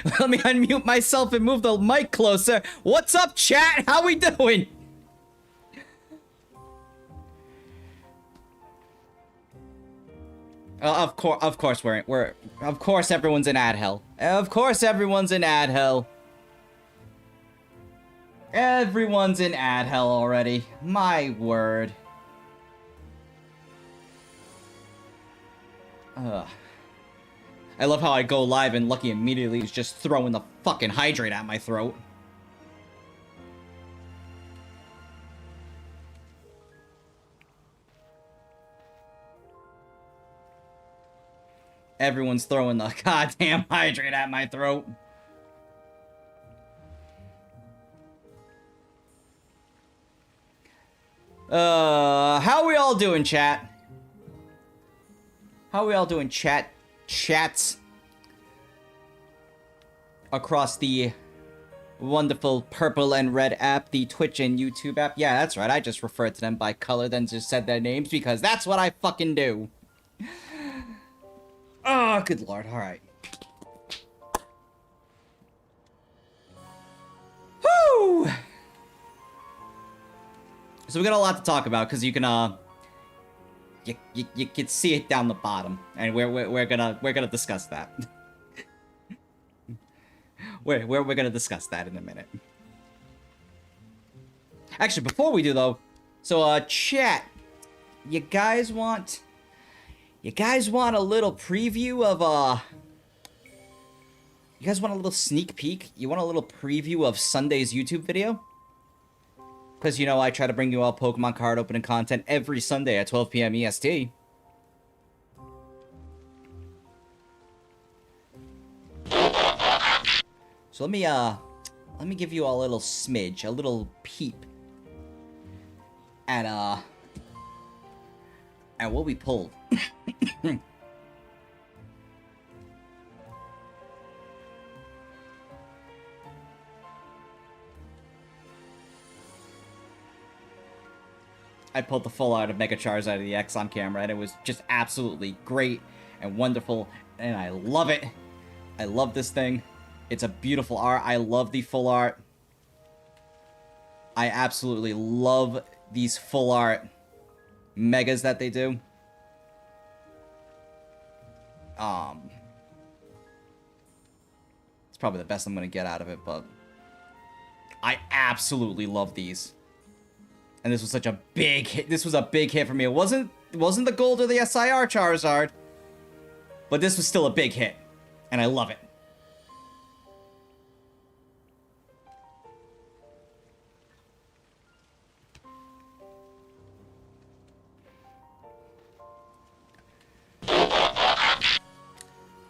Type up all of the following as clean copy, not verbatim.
Let me unmute myself and move the mic closer. What's up, chat? How we doing? Of course everyone's in ad hell. Of course everyone's in ad hell. Everyone's in ad hell already. My word. I love how I go live and Lucky immediately is just throwing the fucking hydrate at my throat. Everyone's throwing the goddamn hydrate at my throat. How we all doing, chat? How we all doing, chats? Across the wonderful purple and red app, the Twitch and YouTube app. Yeah, that's right, I just referred to them by color, then just said their names, because that's what I fucking do. Oh, good lord, alright. Woo! So we got a lot to talk about, because you can, you can see it down the bottom, and we're gonna discuss that. we're gonna discuss that in a minute. Actually, before we do though, so chat, you guys want a little preview of you guys want a little sneak peek? You want a little preview of Sunday's YouTube video? Because, you know, I try to bring you all Pokemon card opening content every Sunday at 12 PM EST. So let me give you a little smidge, a little peep at what we pulled. I pulled the full art of Mega Charizard of the X on camera, and it was just absolutely great and wonderful, and I love it. I love this thing. It's a beautiful art. I love the full art. I absolutely love these full art megas that they do. It's probably the best I'm gonna get out of it, but I absolutely love these. And this was such a big hit. This was a big hit for me. It wasn't the gold or the SIR Charizard, but this was still a big hit, and I love it.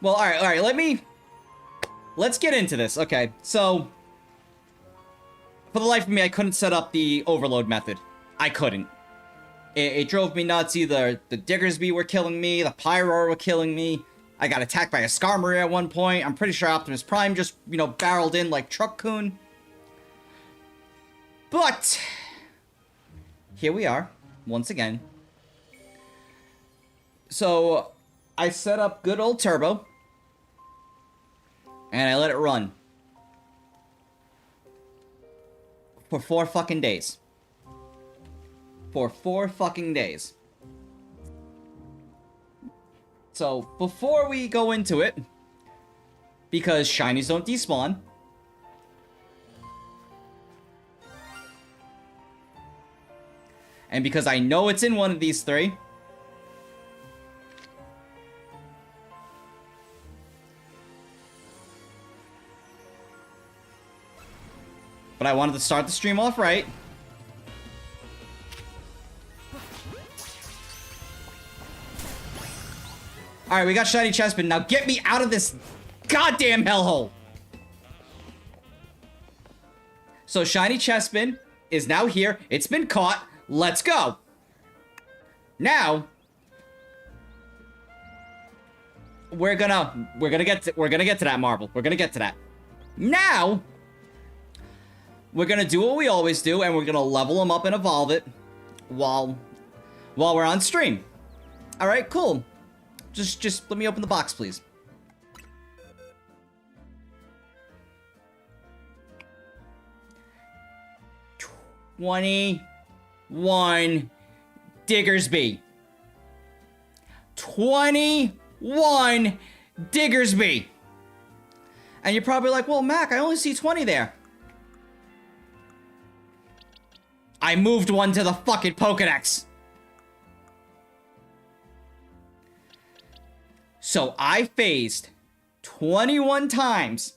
Well, all right, let's get into this. Okay, so for the life of me, I couldn't set up the overload method. I couldn't. It drove me nuts. Either the Diggersby were killing me, the Pyroar were killing me. I got attacked by a Skarmory at one point. I'm pretty sure Optimus Prime just, you know, barreled in like Truck-kun. But here we are, once again. So I set up good old Turbo, and I let it run for 4 fucking days. For 4 fucking days. So, before we go into it, because shinies don't despawn, and because I know it's in one of these 3, but I wanted to start the stream off right. Alright, we got Shiny Chespin. Now get me out of this goddamn hellhole! So Shiny Chespin is now here. It's been caught. Let's go! Now we're gonna get to that marble. We're gonna get to that. Now we're gonna do what we always do, and we're gonna level them up and evolve it while we're on stream. Alright, cool. Just let me open the box, please. 21 Diggersby. 21 Diggersby. And you're probably like, well, Mac, I only see 20 there. I moved one to the fucking Pokedex. So I phased 21 times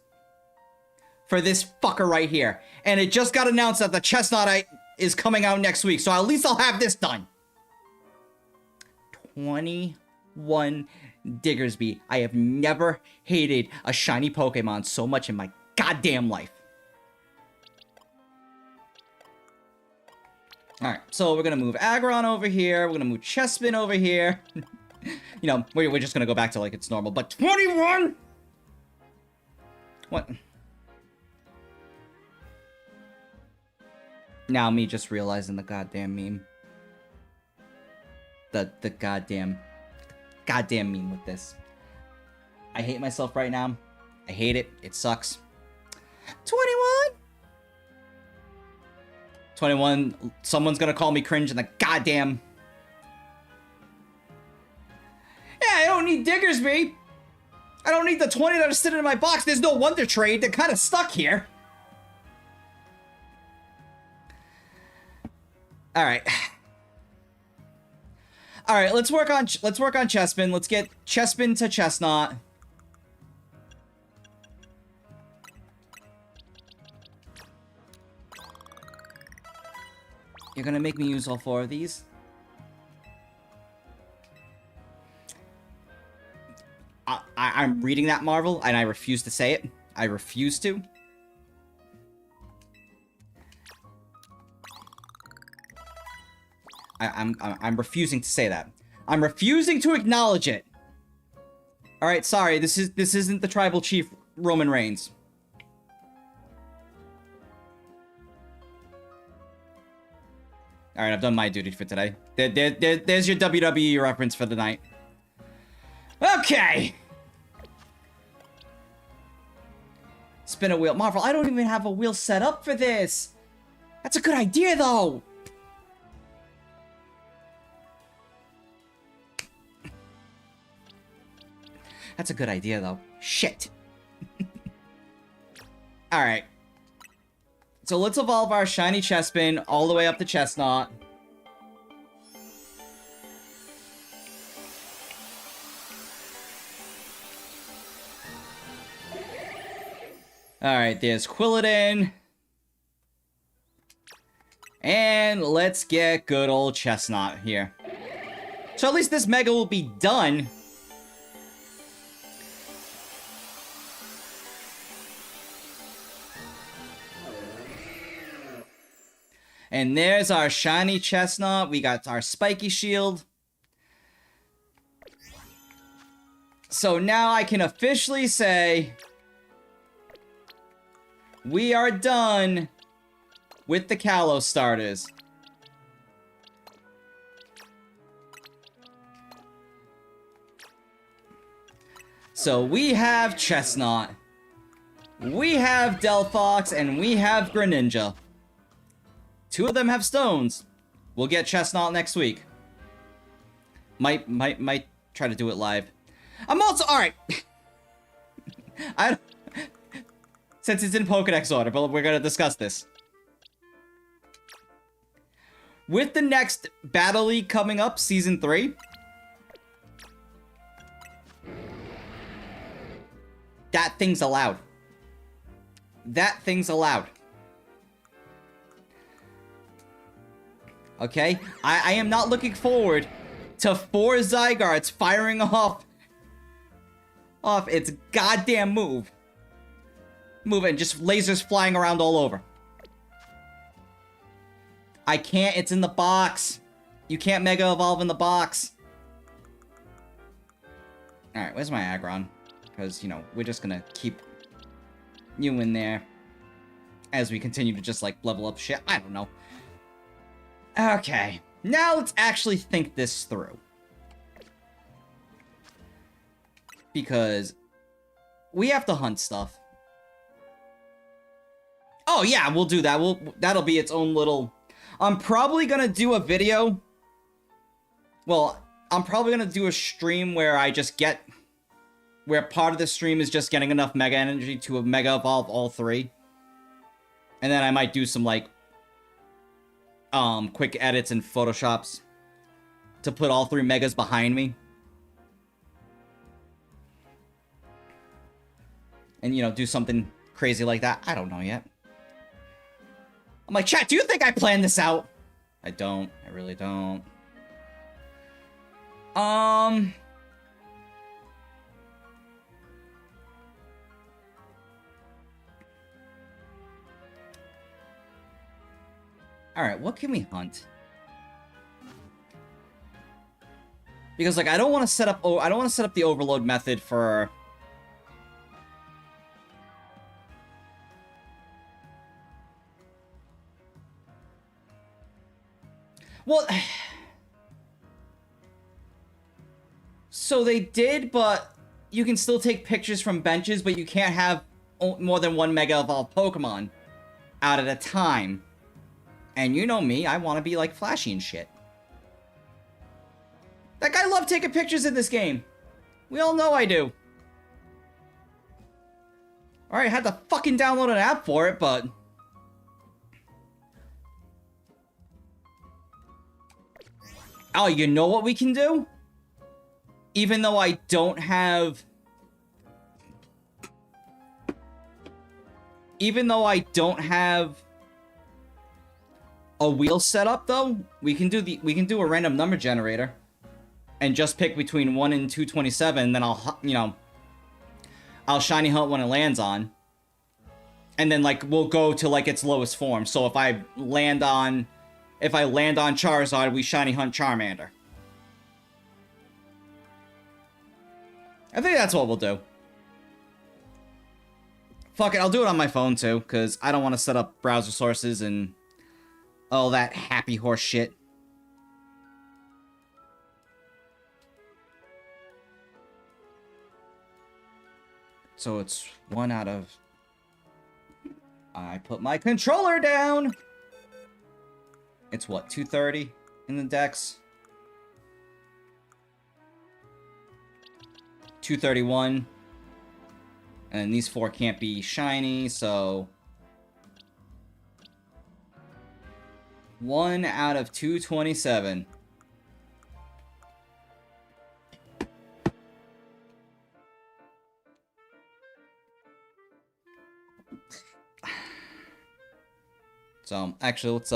for this fucker right here. And it just got announced that the Chestnut is coming out next week. So at least I'll have this done. 21 Diggersby. I have never hated a shiny Pokemon so much in my goddamn life. Alright, so we're gonna move Aggron over here. We're gonna move Chespin over here. You know, we're just gonna go back to like it's normal. But 21? What? Now me just realizing the goddamn meme. The goddamn meme with this. I hate myself right now. I hate it. It sucks. 21? 21, someone's gonna call me cringe in the goddamn... Yeah, I don't need Diggersby. I don't need the 20 that are sitting in my box. There's no Wonder Trade. They're kind of stuck here. Alright. Alright, let's work on Chespin. Let's get Chespin to Chestnut. You're gonna make me use all 4 of these? I'm reading that, Marvel, and I refuse to say it. I refuse to. I'm refusing to say that. I'm refusing to acknowledge it. Alright, sorry, this isn't the Tribal Chief Roman Reigns. Alright, I've done my duty for today. There's your WWE reference for the night. Okay! Spin a wheel. Marvel, I don't even have a wheel set up for this! That's a good idea, though! That's a good idea, though. Shit. Alright. So let's evolve our shiny Chespin all the way up to Chestnut. Alright, there's Quilladin. And let's get good old Chestnut here. So at least this Mega will be done. And there's our shiny Chestnut. We got our spiky shield. So now I can officially say we are done with the Kalos starters. So we have Chestnut, we have Delphox, and we have Greninja. 2 of them have stones. We'll get Chestnut next week. Might try to do it live. I'm also alright. Since it's in Pokedex order, but we're gonna discuss this. With the next Battle League coming up, Season 3, that thing's allowed. That thing's allowed. Okay? I am not looking forward to 4 Zygardes firing off its goddamn move. And just lasers flying around all over. I can't, it's in the box. You can't Mega Evolve in the box. Alright, where's my Aggron? Because, you know, we're just gonna keep you in there as we continue to just, like, level up shit. I don't know. Okay, now let's actually think this through. Because we have to hunt stuff. Oh yeah, we'll do that. That'll be its own little... I'm probably gonna do a video. Well, I'm probably gonna do a stream where I just get... Where part of the stream is just getting enough Mega Energy to a Mega Evolve all three. And then I might do some, like... quick edits and Photoshops. To put all three Megas behind me. And, you know, do something crazy like that. I don't know yet. I'm like, chat, do you think I planned this out? I don't. I really don't. Alright, what can we hunt? Because, like, I don't want to set up... Oh, I don't want to set up the overload method for... Well... So they did, but you can still take pictures from benches, but you can't have more than one Mega Evolved Pokemon out at a time. And you know me, I want to be, like, flashy and shit. That guy loved taking pictures in this game. We all know I do. Alright, I had to fucking download an app for it, but... Oh, you know what we can do? Even though I don't have... Even though I don't have... a wheel set up, though, we can do a random number generator. And just pick between 1 and 227, and then I'll, you know... I'll shiny hunt when it lands on. And then, like, we'll go to, like, its lowest form. So if I land on... If I land on Charizard, we shiny hunt Charmander. I think that's what we'll do. Fuck it, I'll do it on my phone, too. Because I don't want to set up browser sources and... all that happy horse shit. So it's 1 out of... I put my controller down! It's what, 230 in the Dex? 231. And these 4 can't be shiny, so... 1 out of 227. So, actually, let's,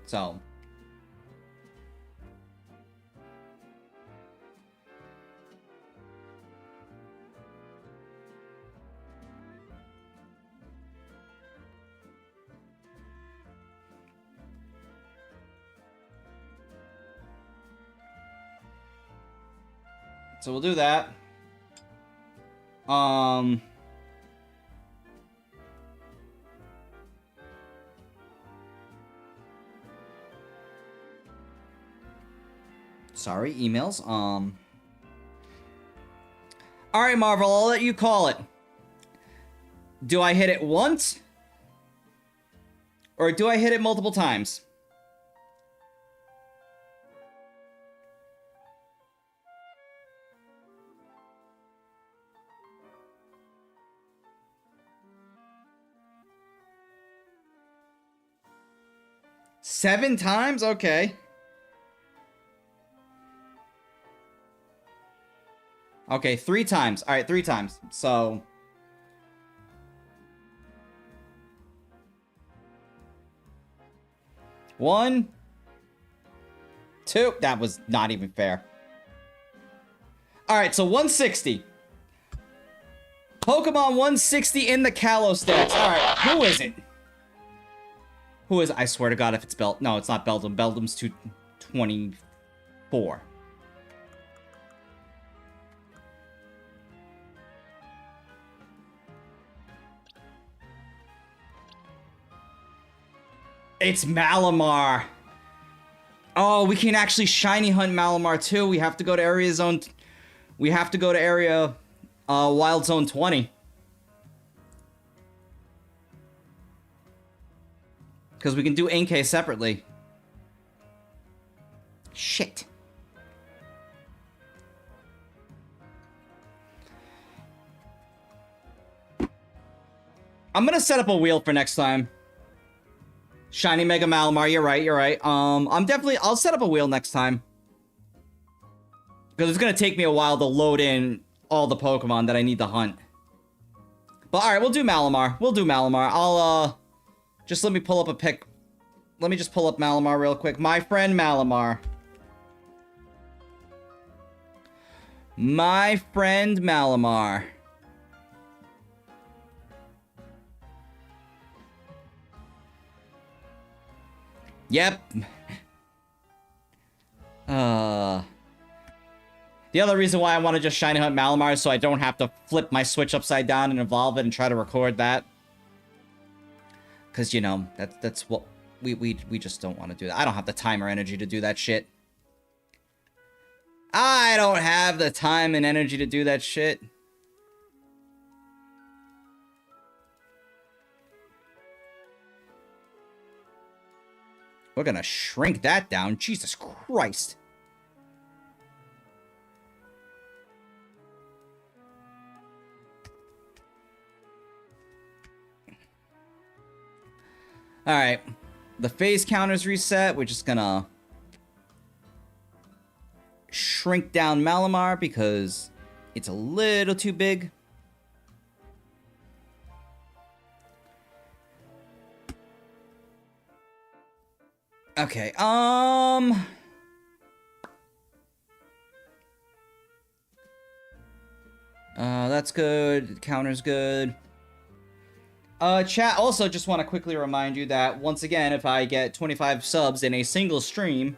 So... So we'll do that. Sorry, emails. Alright, Marvel, I'll let you call it. Do I hit it once? Or do I hit it multiple times? Seven times? Okay. Okay, 3 times. Alright, 3 times. So... 1, 2. That was not even fair. Alright, so 160. Pokemon 160 in the Kalos Dex. Alright, who is it? Who is it? I swear to God if it's No, it's not Beldum. Beldum's 224. It's Malamar. Oh, we can actually shiny hunt Malamar too. We have to go to area zone... We have to go to area... Wild Zone 20. Because we can do Inkay separately. Shit. I'm gonna set up a wheel for next time. Shiny Mega Malamar, you're right, you're right. I'll set up a wheel next time. Because it's gonna take me a while to load in all the Pokemon that I need to hunt. But alright, we'll do Malamar. We'll do Malamar. I'll, just let me pull up a pic. Let me just pull up Malamar real quick. My friend Malamar. My friend Malamar. Yep. The other reason why I want to just shiny hunt Malamar is so I don't have to flip my Switch upside down and evolve it and try to record that. Because, you know, that's what we just don't want to do that. I don't have the time or energy to do that shit. I don't have the time and energy to do that shit. We're gonna shrink that down. Jesus Christ. Alright. The phase counter's reset. We're just gonna shrink down Malamar because it's a little too big. Okay, that's good. Counter's good. Chat, also just want to quickly remind you that, once again, if I get 25 subs in a single stream,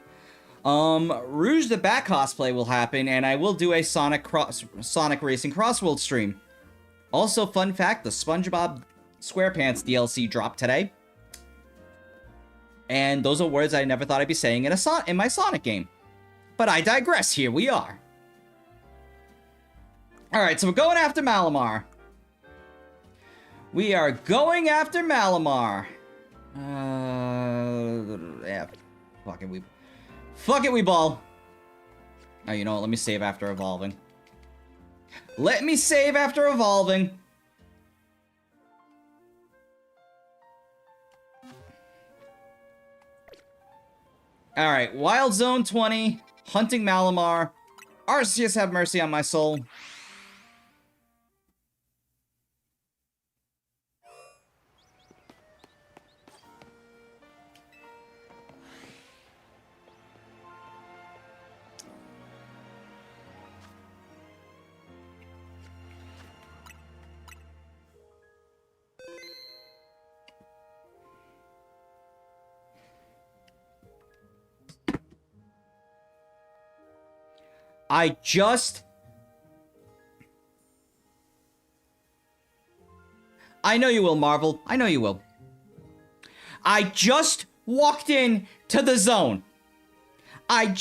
Rouge the Bat cosplay will happen, and I will do a Sonic Racing Crossworld stream. Also, fun fact, the SpongeBob SquarePants DLC dropped today. And those are words I never thought I'd be saying in my Sonic game. But I digress, here we are. Alright, so we're going after Malamar. We are going after Malamar. Yeah. Fuck it, we ball. Oh, you know what? Let me save after evolving. Let me save after evolving. Alright, Wild Zone 20, Hunting Malamar. Arceus, have mercy on my soul. I know you will, Marvel. I know you will. I just walked in to the zone. And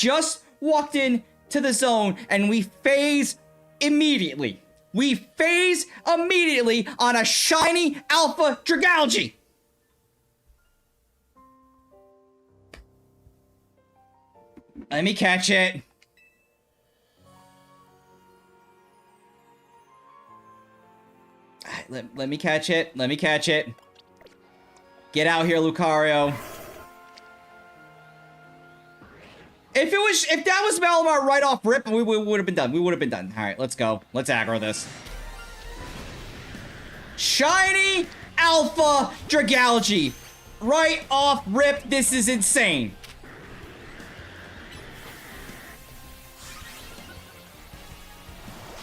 we phase immediately. We phase immediately on a shiny Alpha Dragalge. Let me catch it. Let me catch it. Let me catch it. Get out here, Lucario. If that was Malamar right off rip, we would have been done. We would have been done. All right, let's go. Let's aggro this. Shiny Alpha Dragalge. Right off rip. This is insane.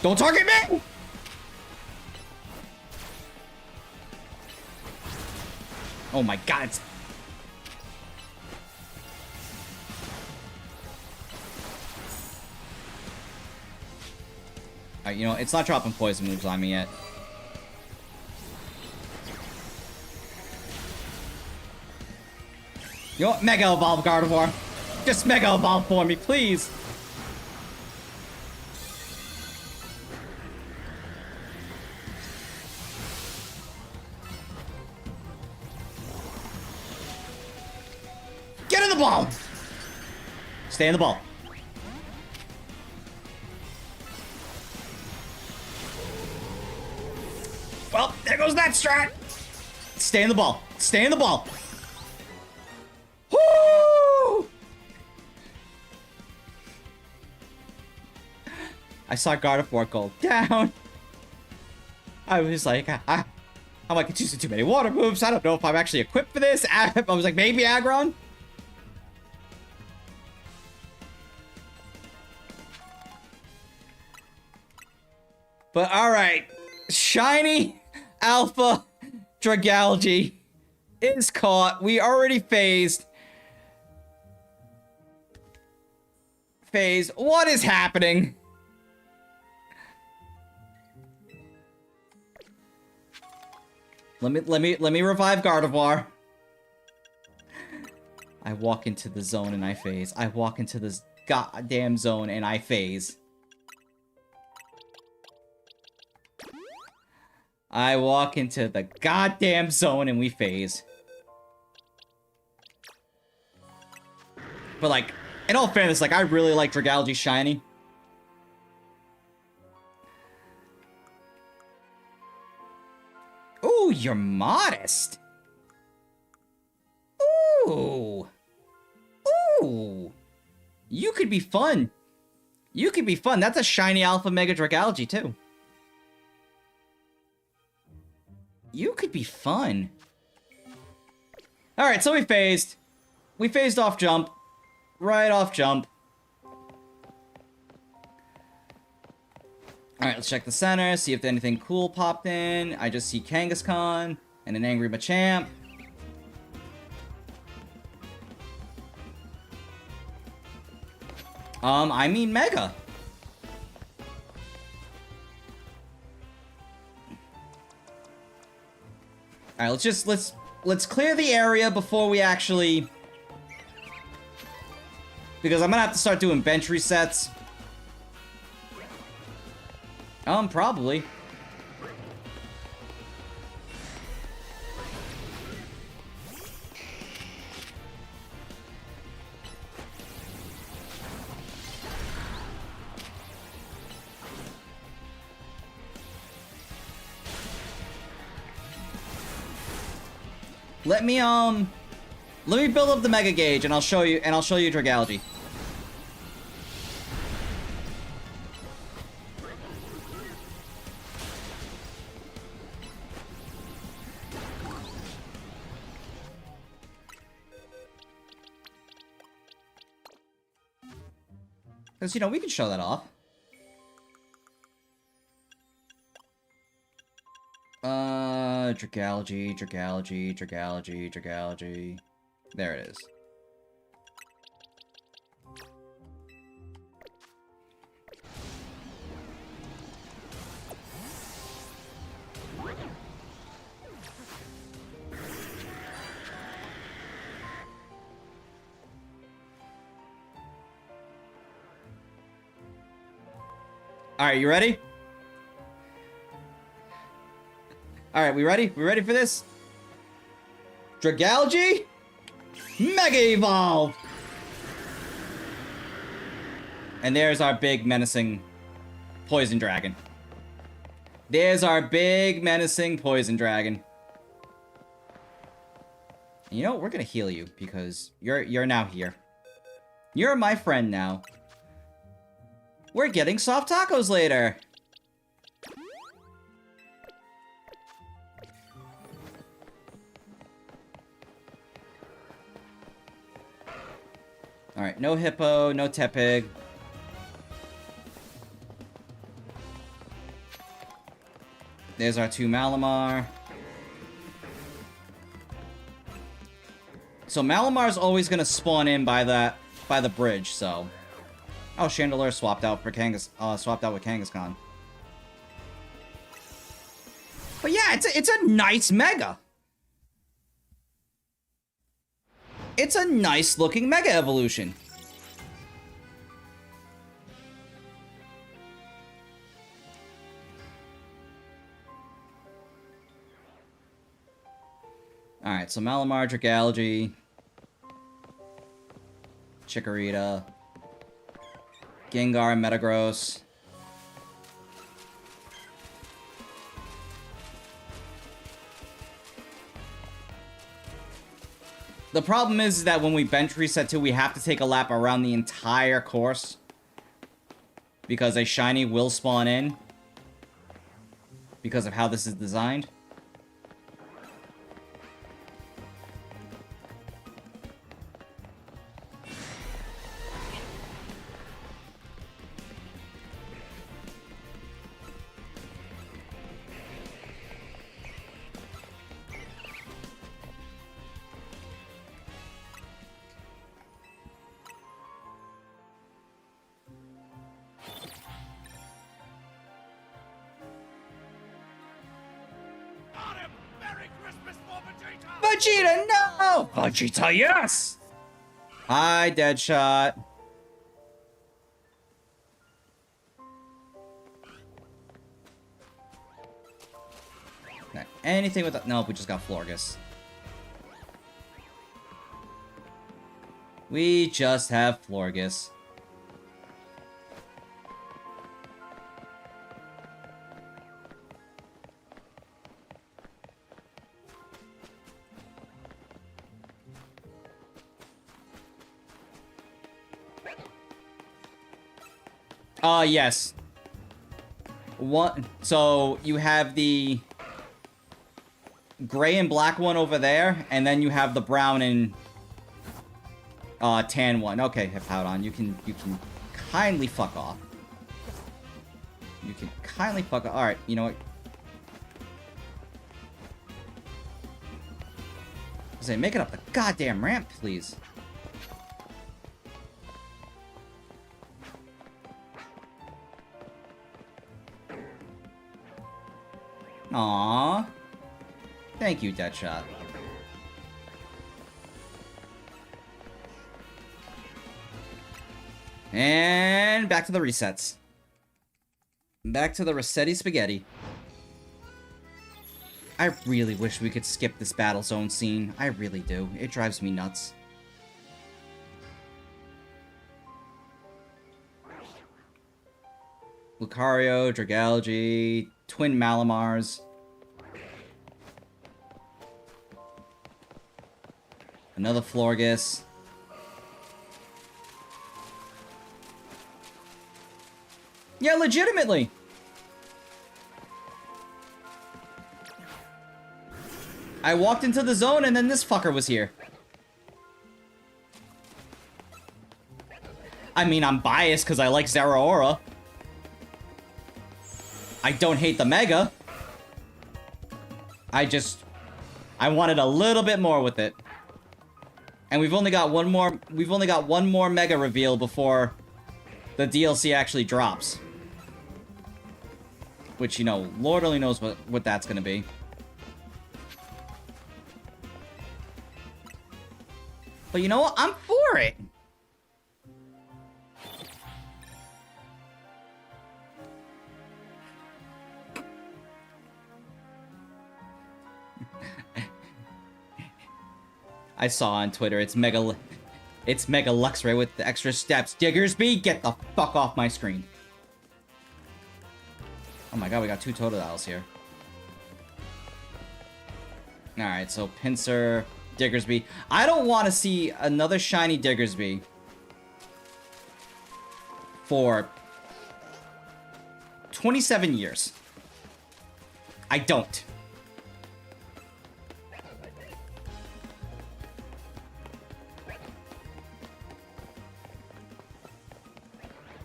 Don't target me! Oh my god. Alright, you know, it's not dropping poison moves on me yet. You know what? Mega Evolve, Gardevoir. Just Mega Evolve for me, please. in the ball! Stay in the ball. Well, there goes that strat. Stay in the ball. Stay in the ball. Woo! I saw Gardevoir go down. I was like, I'm like, it's using too many water moves. I don't know if I'm actually equipped for this. I was like, maybe Aggron. But alright. Shiny Alpha Dragalge is caught. We already phased. What is happening? Let me revive Gardevoir. I walk into the zone and I phase. I walk into this goddamn zone and I phase. I walk into the goddamn zone and we phase. But like, in all fairness, like I really like Dragalge shiny. Ooh, you're modest. Ooh. Ooh. You could be fun. You could be fun. That's a shiny Alpha Mega Dragalge, too. You could be fun. Alright, so we phased. We phased off jump. Right off jump. Alright, let's check the center, see if anything cool popped in. I just see Kangaskhan and an angry Machamp. I mean Mega. Alright, let's clear the area before we actually... Because I'm gonna have to start doing bench resets. Probably. Let me build up the Mega Gauge and I'll show you Dragalge. Because, you know, we can show that off. Dragalge. There it is. Alright, you ready? Alright, we ready? We ready for this? Dragalge? Mega Evolve! And there's our big menacing Poison Dragon. There's our big menacing Poison Dragon. You know, we're gonna heal you because you're now here. You're my friend now. We're getting soft tacos later. Alright, no Hippo, no Tepig. There's our two Malamar. So Malamar's always gonna spawn in by the bridge, so... Oh, Chandelure swapped out with Kangaskhan. But yeah, it's a nice Mega. It's a nice looking Mega Evolution. Alright, so Malamar, Dragalge. Chikorita. Gengar and Metagross. The problem is that when we bench reset too, we have to take a lap around the entire course. Because a shiny will spawn in. Because of how this is designed. Vegeta, no! Vegeta, yes! Hi, Deadshot. Okay, anything with that? Nope, we just got Florges. We just have Florges. Yes. One, so you have the gray and black one over there, and then you have the brown and tan one. Okay, Hippowdon, you can kindly fuck off. You can kindly fuck off. Alright, you know what? I say, make it up the goddamn ramp, please. Aww. Thank you, Deadshot. And back to the resets. Back to the Resetti Spaghetti. I really wish we could skip this battle zone scene. I really do. It drives me nuts. Lucario, Dragalge, Twin Malamars. Another Florges. Yeah, legitimately. I walked into the zone and then this fucker was here. I mean, I'm biased because I like Zeraora. I don't hate the Mega. I wanted a little bit more with it. And we've only got one more Mega reveal before the DLC actually drops. Which, you know, Lord only knows what that's gonna be. But you know what? I'm for it! I saw on Twitter, it's Mega Luxray with the extra steps. Diggersby, get the fuck off my screen. Oh my god, we got two Totodiles here. Alright, so Pinsir, Diggersby. I don't want to see another shiny Diggersby for 27 years. I don't.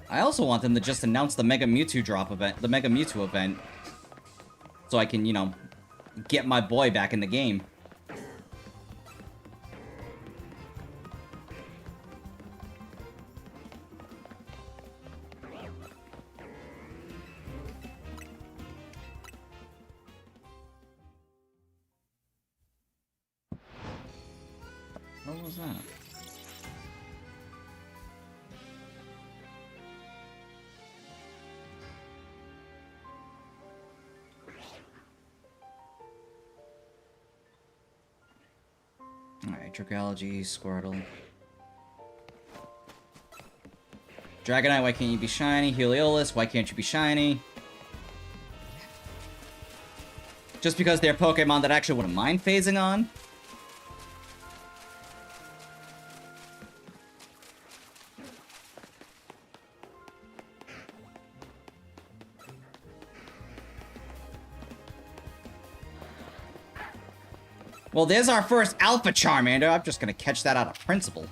I also want them to just announce the Mega Mewtwo drop event, the Mega Mewtwo event, so I can, you know, get my boy back in the game. What was that? Alright, Dragalge, Squirtle. Dragonite, why can't you be shiny? Heliolisk, why can't you be shiny? Just because they're Pokemon that actually wouldn't mind phasing on? Well, there's our first Alpha Charmander. I'm just gonna catch that out of principle.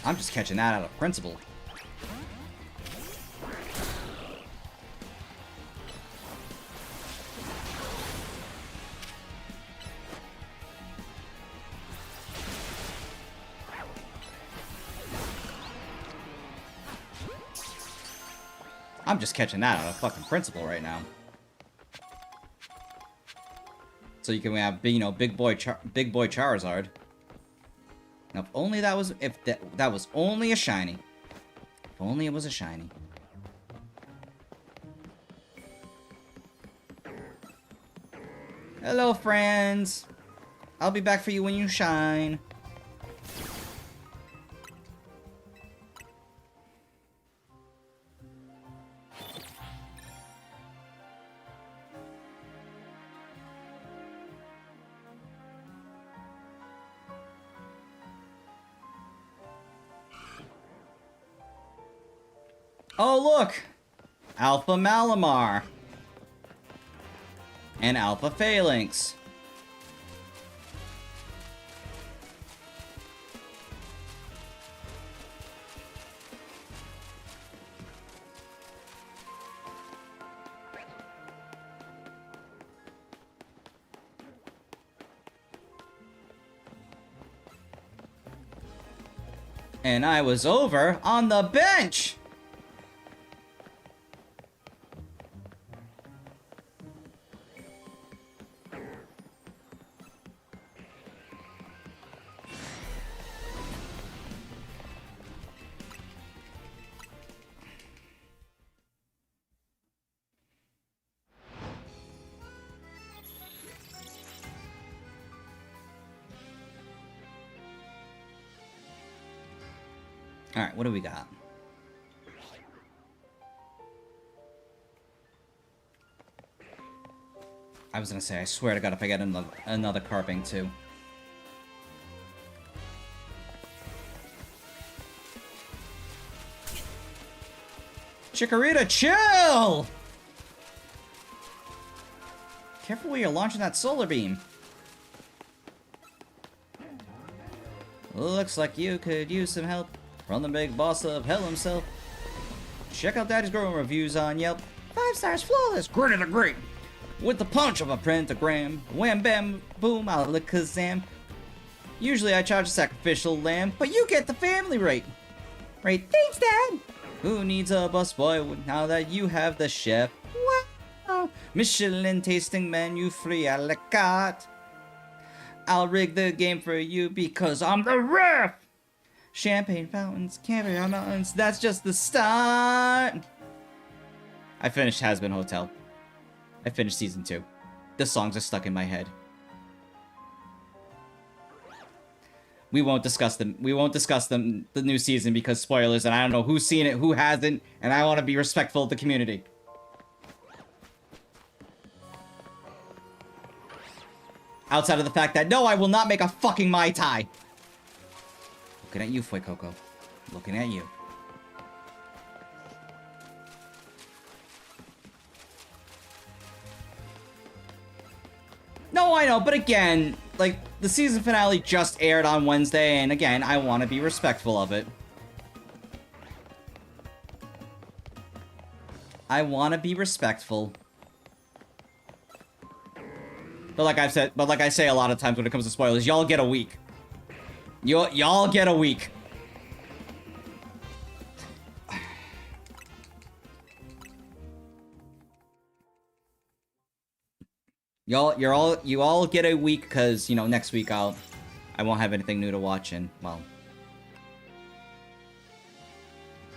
I'm just catching that out of principle. I'm just catching that out of fucking principle right now. So you can have, you know, big boy Charizard. Now, if only that was, if that was only a shiny. If only it was a shiny. Hello, friends. I'll be back for you when you shine. Oh, look! Alpha Malamar. And Alpha Phalanx. And I was over on the bench! Alright, what do we got? I was gonna say, I swear to God, if I get another carping too. Chikorita, chill! Careful where you're launching that solar beam. Looks like you could use some help from the big boss of hell himself. Check out Daddy's Growing reviews on Yelp. 5 stars flawless, grit of the great. With the punch of a pentagram. Wham bam boom, alakazam. Usually I charge a sacrificial lamb, but you get the family rate. Right, thanks, Dad. Who needs a busboy now that you have the chef? Wow. Michelin tasting menu free a la carte. I'll rig the game for you because I'm the ref. Champagne fountains, caviar mountains, that's just the start. I finished Has Been Hotel. I finished season 2. The songs are stuck in my head. We won't discuss them. We won't discuss them, the new season, because spoilers, and I don't know who's seen it, who hasn't, and I want to be respectful of the community. Outside of the fact that, no, I will not make a fucking Mai Tai. Looking at you, Fuecoco. Looking at you. No, I know, but again, like, the season finale just aired on Wednesday, and again, I want to be respectful of it. I want to be respectful. But like I've said, but like I say a lot of times when it comes to spoilers, y'all get a week. Y'all get a week. You all get a week because, you know, next week I won't have anything new to watch, and well,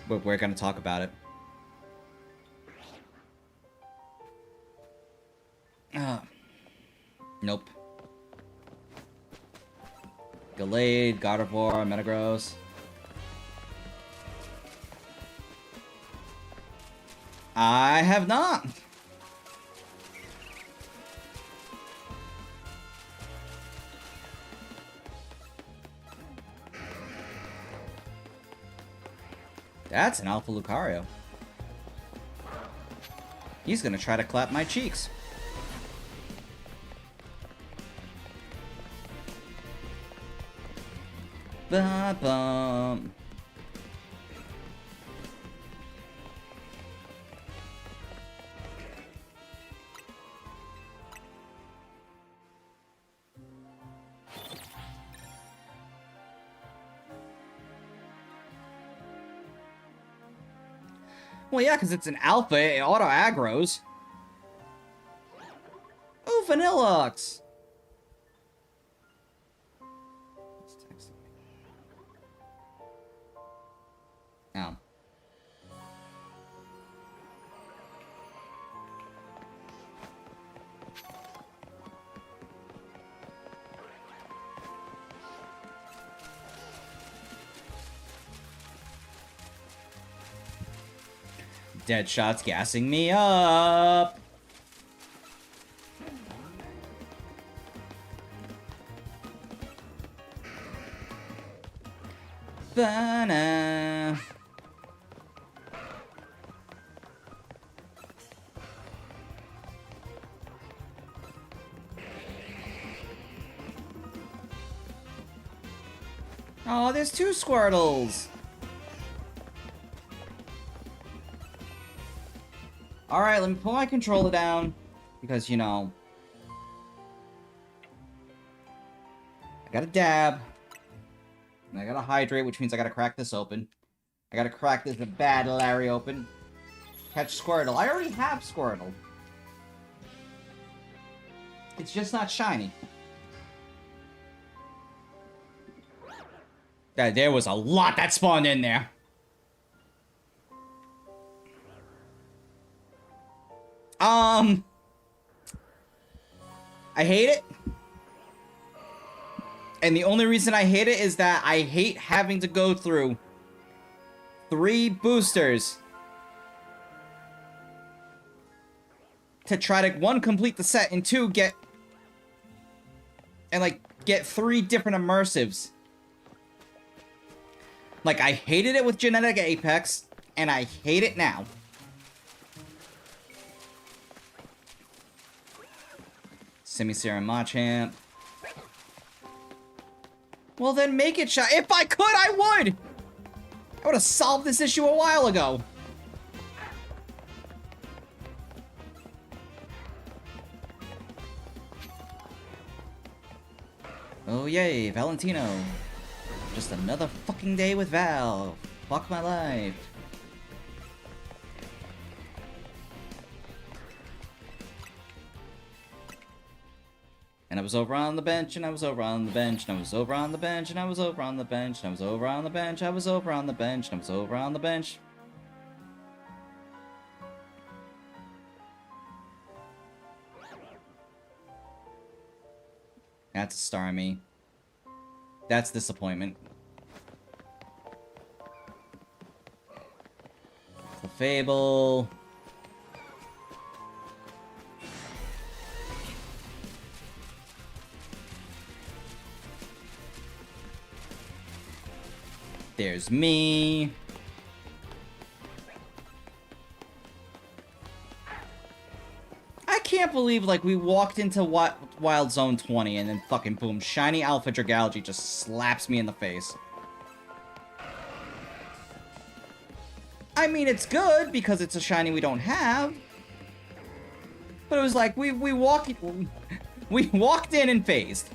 we're gonna talk about it. Nope. Delayed, Gardevoir, Metagross. I have not. That's an Alpha Lucario. He's gonna try to clap my cheeks. Ba-bum. Well, yeah, because it's an alpha, it auto-aggros. Ooh, Vanilluxe! Oh. Deadshot's gassing me up. Banana. Oh, there's two Squirtles. Alright, let me pull my controller down. Because, you know... I gotta dab. And I gotta hydrate, which means I gotta crack this open. I gotta crack this bad Larry open. Catch Squirtle. I already have Squirtle. It's just not shiny. There was a lot that spawned in there. I hate it. And the only reason I hate it is that I hate having to go through 3 boosters to try to, 1, complete the set, and 2, get 3 different immersives. Like, I hated it with Genetic Apex, and I hate it now. Semi-Serum Machamp. Well, then make it shot. If I could, I would! I would have solved this issue a while ago. Oh, yay, Valentino. Just another fucking day with Val. Fuck my life. And I was over on the bench, and I was over on the bench, and I was over on the bench, and I was over on the bench, and I was over on the bench, I was over on the bench, and I was over on the bench. That's a Starmie. That's disappointment. The Fable. There's me. I can't believe, like, we walked into Wild Zone 20 and then fucking boom, shiny Alpha Dragalge just slaps me in the face. I mean, it's good because it's a shiny we don't have. But it was like, we walked in and phased.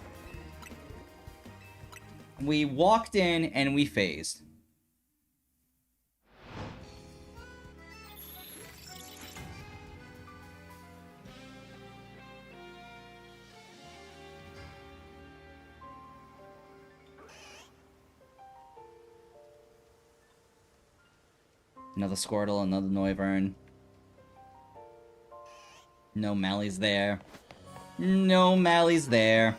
We walked in and we phased. Another Squirtle, another Noivern. No Mally's there. No Mally's there.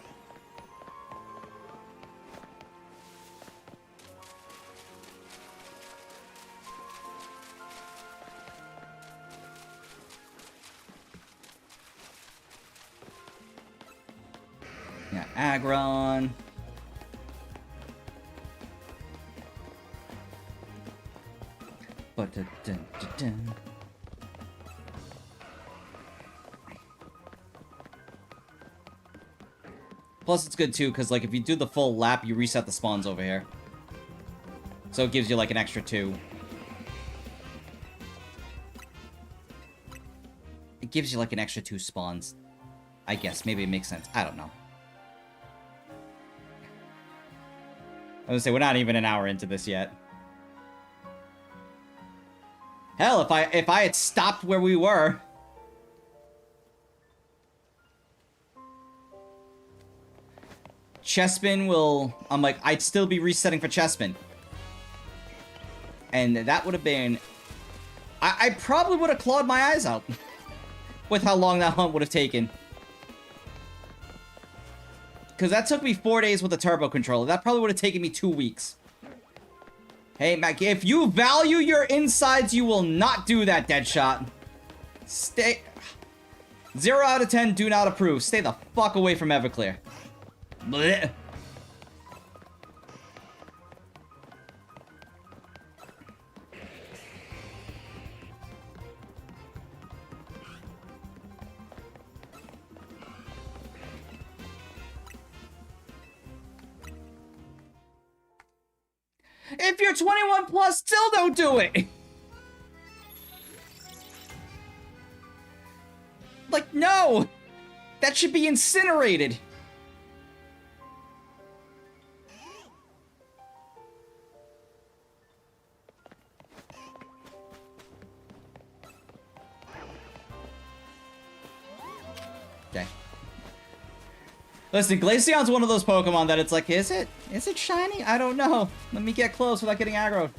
Aggron. But plus, it's good too, because like if you do the full lap, you reset the spawns over here. So it gives you like an extra 2. It gives you like an extra 2 spawns. I guess. Maybe it makes sense. I don't know. I was gonna say, we're not even an hour into this yet. Hell, if I had stopped where we were... Chespin will... I'm like, I'd still be resetting for Chespin. And that would have been... I probably would have clawed my eyes out. With how long that hunt would have taken. Because that took me 4 days with a turbo controller. That probably would have taken me 2 weeks. Hey, Mac, if you value your insides, you will not do that, Deadshot. Stay... 0 out of 10, do not approve. Stay the fuck away from Everclear. Blech. If you're 21 plus, still don't do it! Like, no! That should be incinerated! Okay. Listen, Glaceon's one of those Pokemon that it's like, is it? Is it shiny? I don't know. Let me get close without getting aggroed.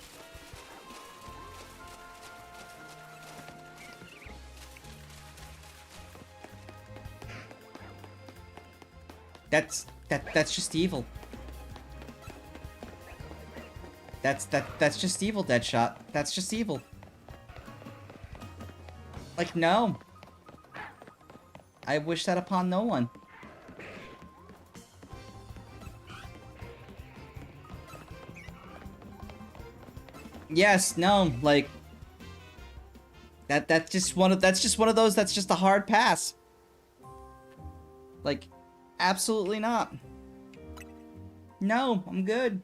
That's just evil. That's just evil, Deadshot. That's just evil. Like, no. I wish that upon no one. Yes, no, like that's just one of those that's just a hard pass. Like, absolutely not. No, I'm good.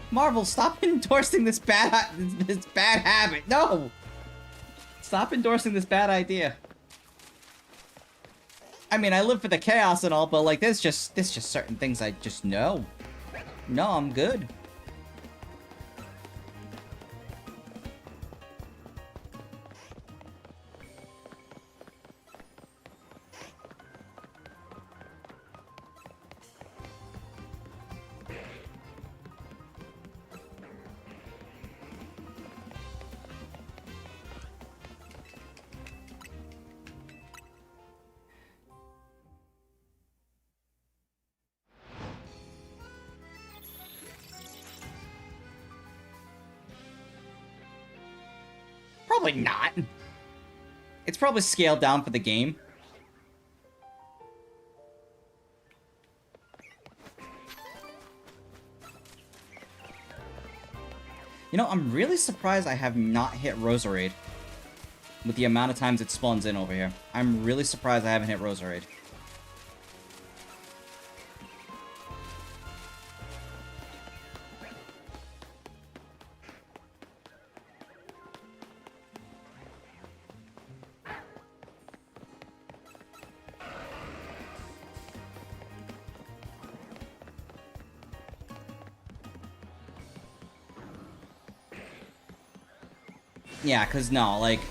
Marvel, stop endorsing this bad habit. No! Stop endorsing this bad idea. I mean, I live for the chaos and all, but like there's just certain things I just know. No, I'm good. Probably not. It's probably scaled down for the game. You know, I'm really surprised I have not hit Roserade with the amount of times it spawns in over here. I'm really surprised I haven't hit Roserade. Yeah, because no, like...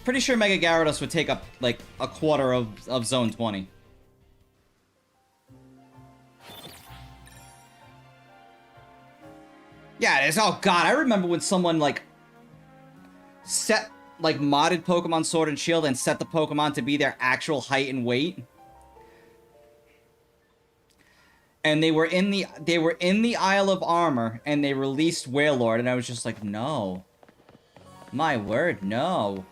Pretty sure Mega Gyarados would take up, like, a quarter of Zone 20. Yeah, it is. Oh god, I remember when someone, like, set, like, modded Pokemon Sword and Shield and set the Pokemon to be their actual height and weight. And they were in the Isle of Armor, and they released Wailord, and I was just like, no. My word, no.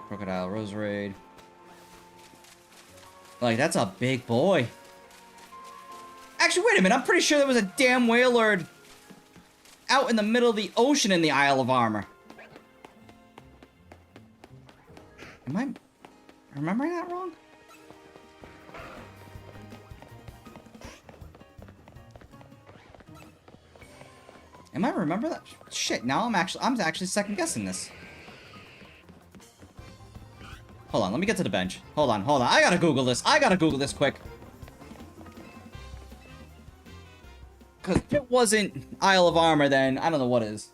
Crocodile Roserade. Like, that's a big boy. Actually, wait a minute, I'm pretty sure there was a damn Wailord out in the middle of the ocean in the Isle of Armor. Am I remembering that wrong? Am I remember that? Shit, now I'm actually second guessing this. Hold on, let me get to the bench. Hold on. I gotta Google this. I gotta Google this quick. Because if it wasn't Isle of Armor, then I don't know what is.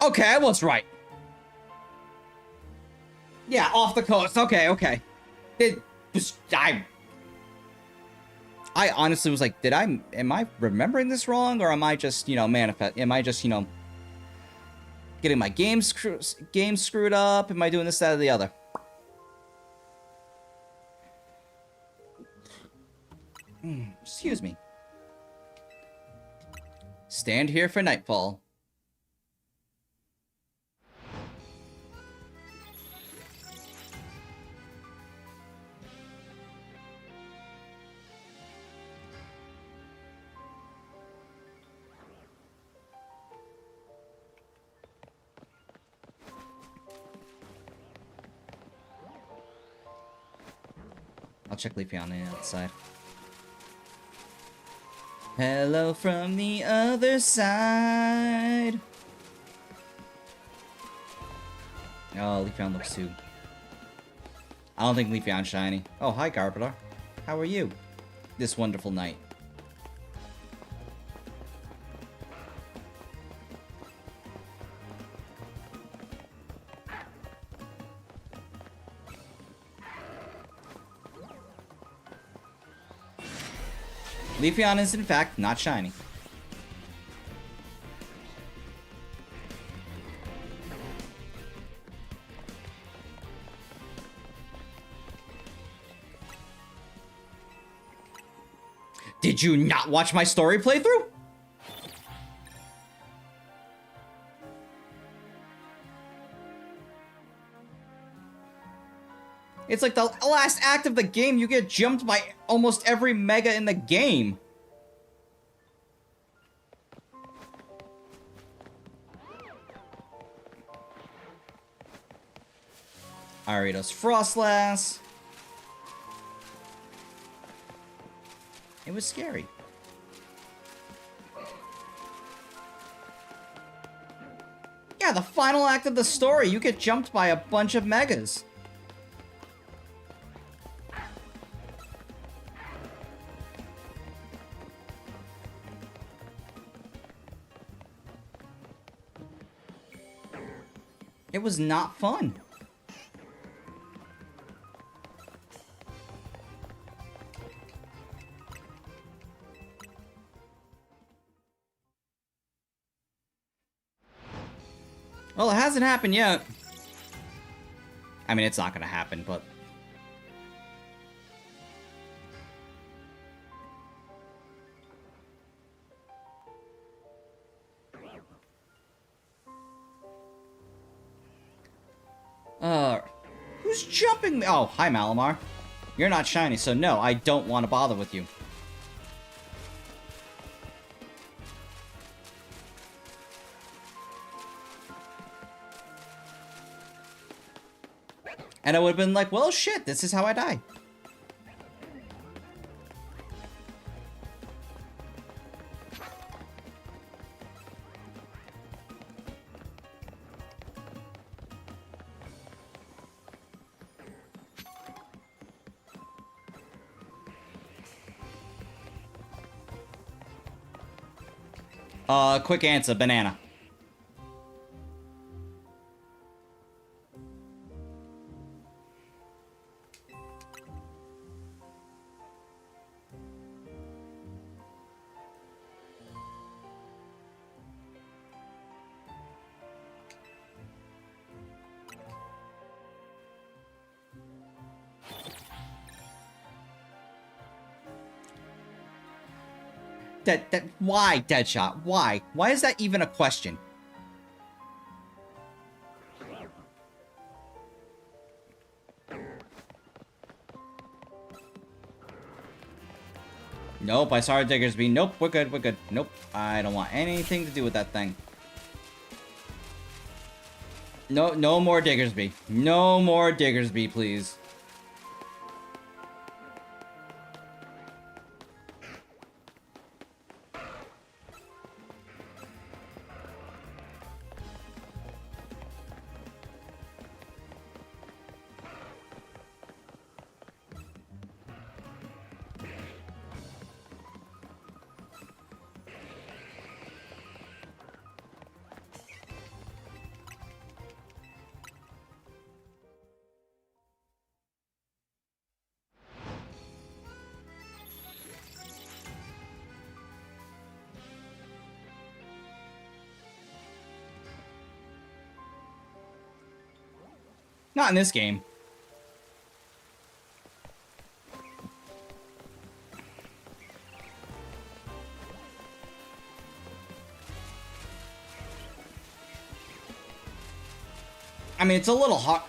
Okay, I was right. Yeah, off the coast. Okay. I honestly was like, am I remembering this wrong? Or am I just, am I just, getting my game screwed up? Am I doing this, that, or the other? Excuse me. Stand here for nightfall. I'll check Leafy on the outside. Hello from the other side. Oh, Leafeon looks too. I don't think Leafeon's shiny. Oh, hi, Garbodor. How are you this wonderful night? Leafeon is, in fact, not shiny. Did you not watch my story playthrough? It's like the last act of the game, you get jumped by almost every mega in the game. Ariados Frostlass. It was scary. Yeah, the final act of the story, you get jumped by a bunch of megas. It was not fun. Well, it hasn't happened yet. I mean, it's not gonna happen, but... Who's jumping me? Oh, hi, Malamar. You're not shiny, so no, I don't want to bother with you. And I would have been like, well, shit, this is how I die. Quick answer, banana. Why, Deadshot? Why? Why is that even a question? Nope, I saw Diggersby. Nope, we're good, we're good. Nope, I don't want anything to do with that thing. No, no more Diggersby. No more Diggersby, please. Not in this game. I mean, it's a little hard.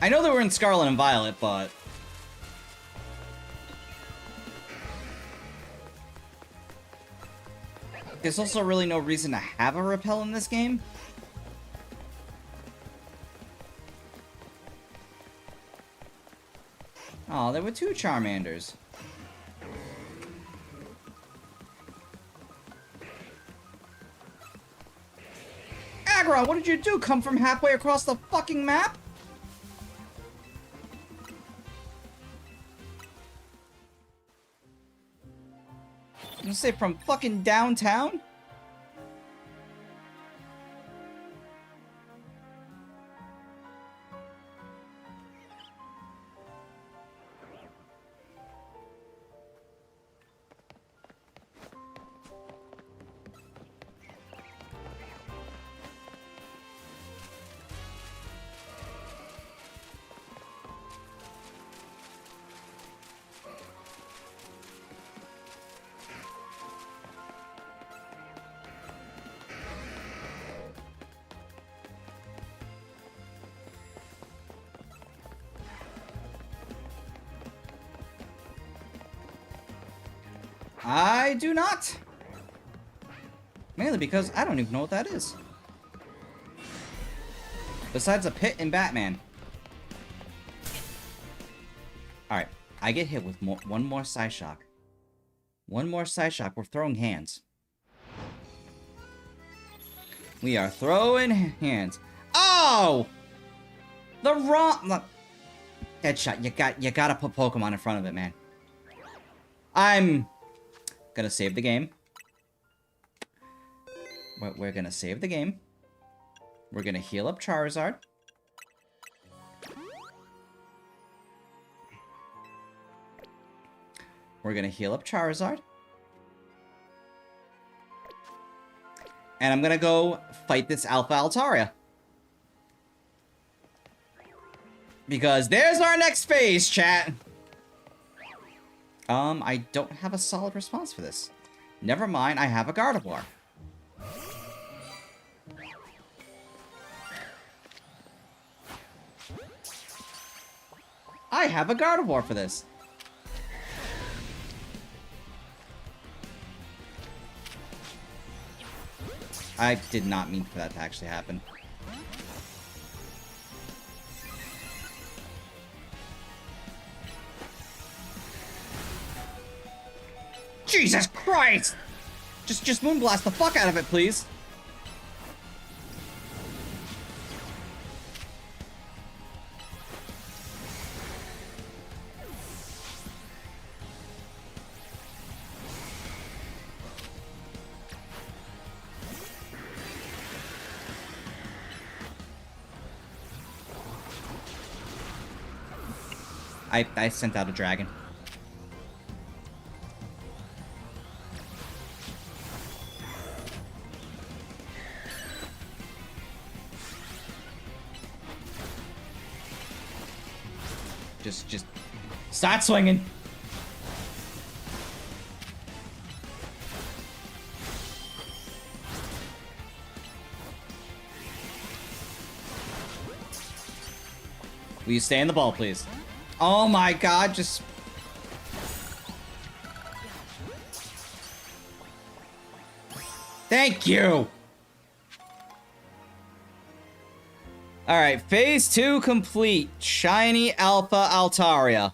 I know they were in Scarlet and Violet, but... there's also really no reason to have a repel in this game. Oh, there were 2 Charmanders. Aggron, what did you do? Come from halfway across the fucking map? You say from fucking downtown? I do not. Mainly because I don't even know what that is. Besides a pit and Batman. Alright, I get hit with one more Psyshock. One more Psyshock, we're throwing hands. We are throwing hands. Oh! The wrong... Deadshot, you gotta put Pokemon in front of it, man. I'm gonna save the game. We're gonna save the game. We're gonna heal up Charizard. We're gonna heal up Charizard. And I'm gonna go fight this Alpha Altaria. Because there's our next phase, chat! I don't have a solid response for this. Never mind, I have a Gardevoir. I have a Gardevoir for this. I did not mean for that to actually happen. Jesus Christ! Just Moonblast the fuck out of it, please. I sent out a dragon. Just start swinging. Will you stay in the ball, please? Oh my god, just... Thank you! Alright, phase 2 complete. Shiny Alpha Altaria.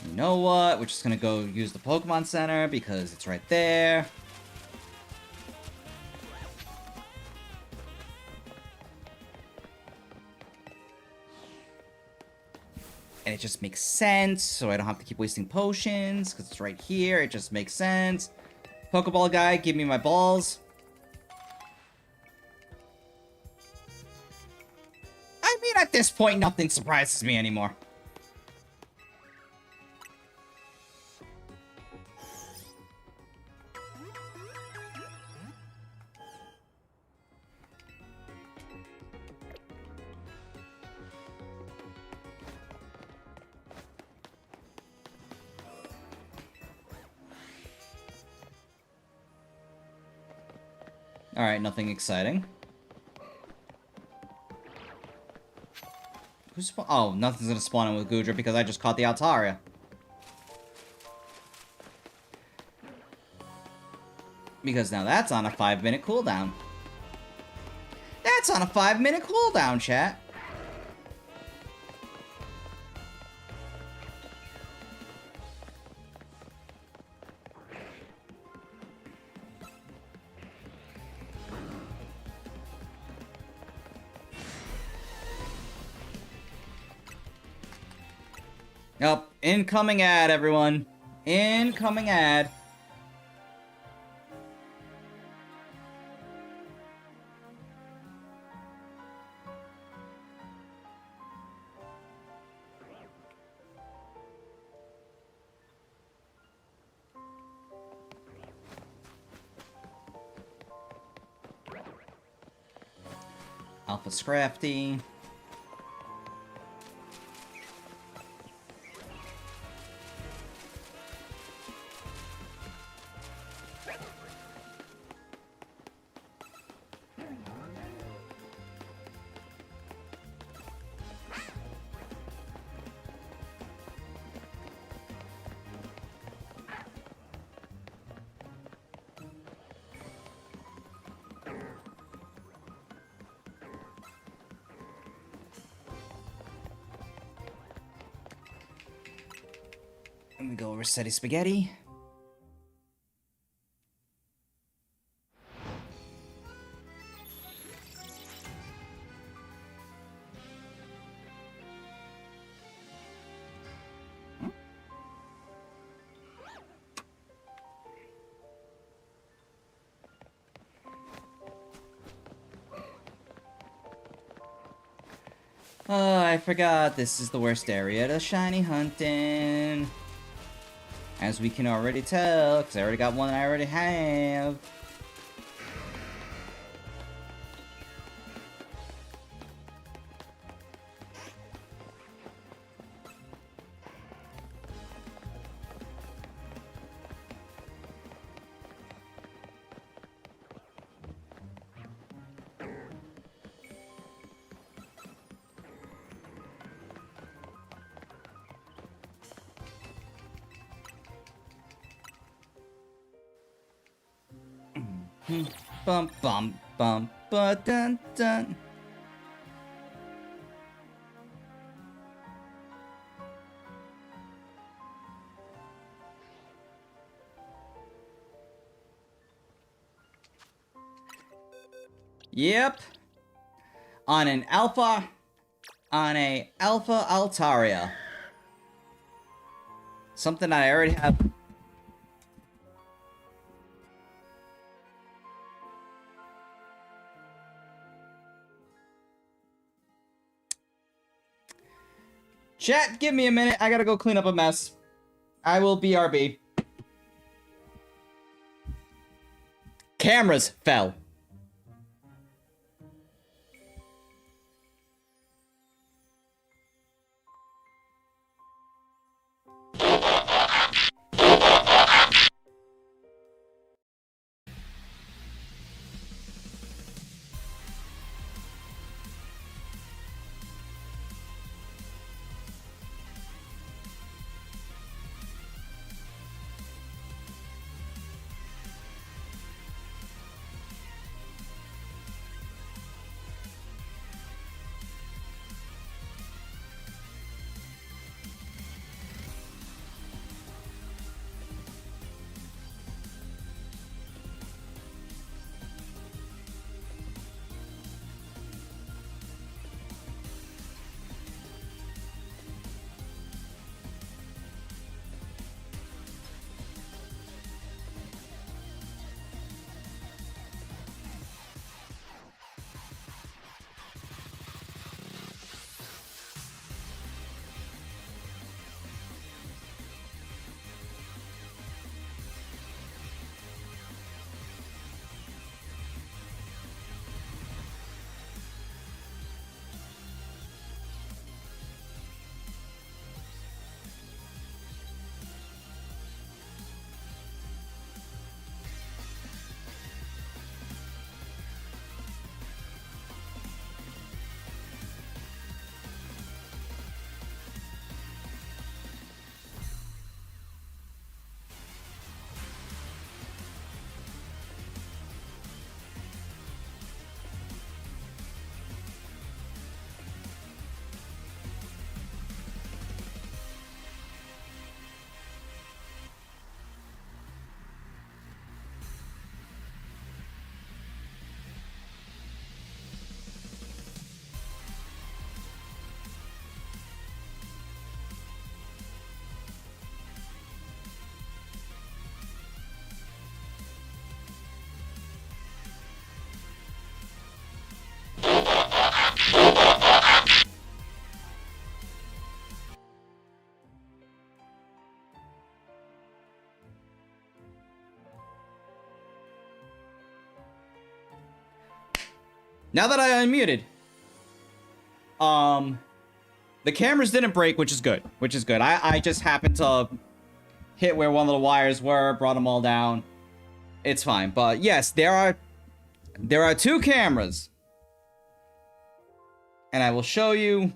You know what? We're just gonna go use the Pokemon Center because it's right there. And it just makes sense, so I don't have to keep wasting potions, because it's right here, it just makes sense. Pokeball guy, give me my balls. I mean, at this point, nothing surprises me anymore. Alright, nothing exciting. Who's oh, nothing's gonna spawn in with Goodra because I just caught the Altaria. Because now that's on a 5-minute cooldown. That's on a 5-minute cooldown, chat. Yep, incoming ad, everyone. Incoming ad. Alpha Scrafty. Let me go Rossetti Spaghetti. Oh, I forgot. This is the worst area to shiny hunting. As we can already tell, because I already got one I already have. Bum bum bum ba dun dun. Yep. On a Alpha Altaria. Something I already have. Chat, give me a minute. I gotta go clean up a mess. I will BRB. Cameras fell. Now that I unmuted, the cameras didn't break, which is good. I just happened to hit where one of the wires were, brought them all down. It's fine. But yes, there are 2 cameras. And I will show you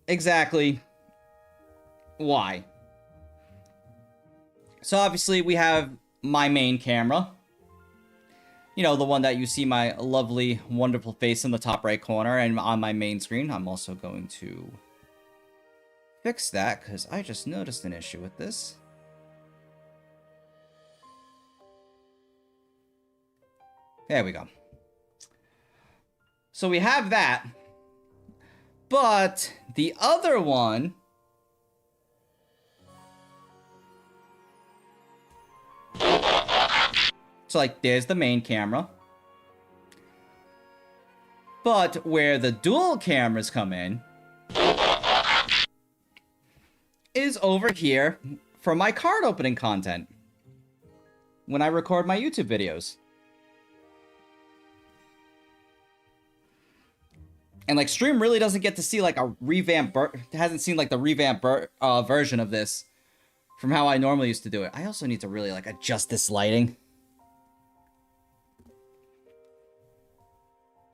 exactly why. So obviously we have my main camera. You know, the one that you see my lovely, wonderful face in the top right corner and on my main screen. I'm also going to fix that because I just noticed an issue with this. There we go. So we have that. But the other one... So, like, there's the main camera. But where the dual cameras come in is over here for my card opening content when I record my YouTube videos. And, like, Stream really doesn't get to see, like, a revamped... hasn't seen, like, the revamped version of this from how I normally used to do it. I also need to really, like, adjust this lighting.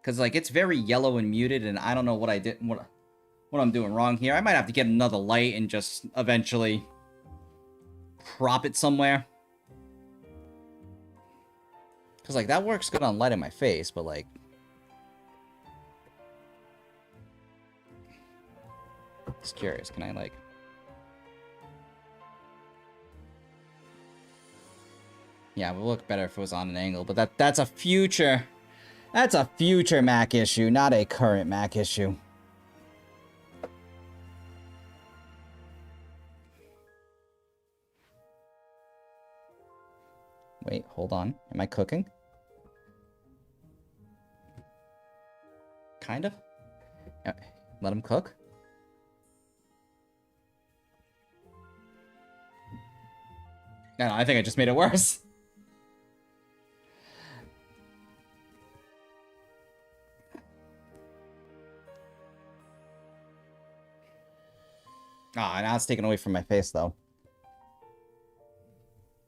Because, like, it's very yellow and muted, and I don't know what I did... What I'm doing wrong here. I might have to get another light and just eventually prop it somewhere. Because, like, that works good on lighting my face, but, like... Just curious, can I, like... Yeah, it would look better if it was on an angle, but that's a future... That's a future Mac issue, not a current Mac issue. Wait, hold on. Am I cooking? Kind of. Let him cook. No, I think I just made it worse. Ah, now it's taken away from my face, though.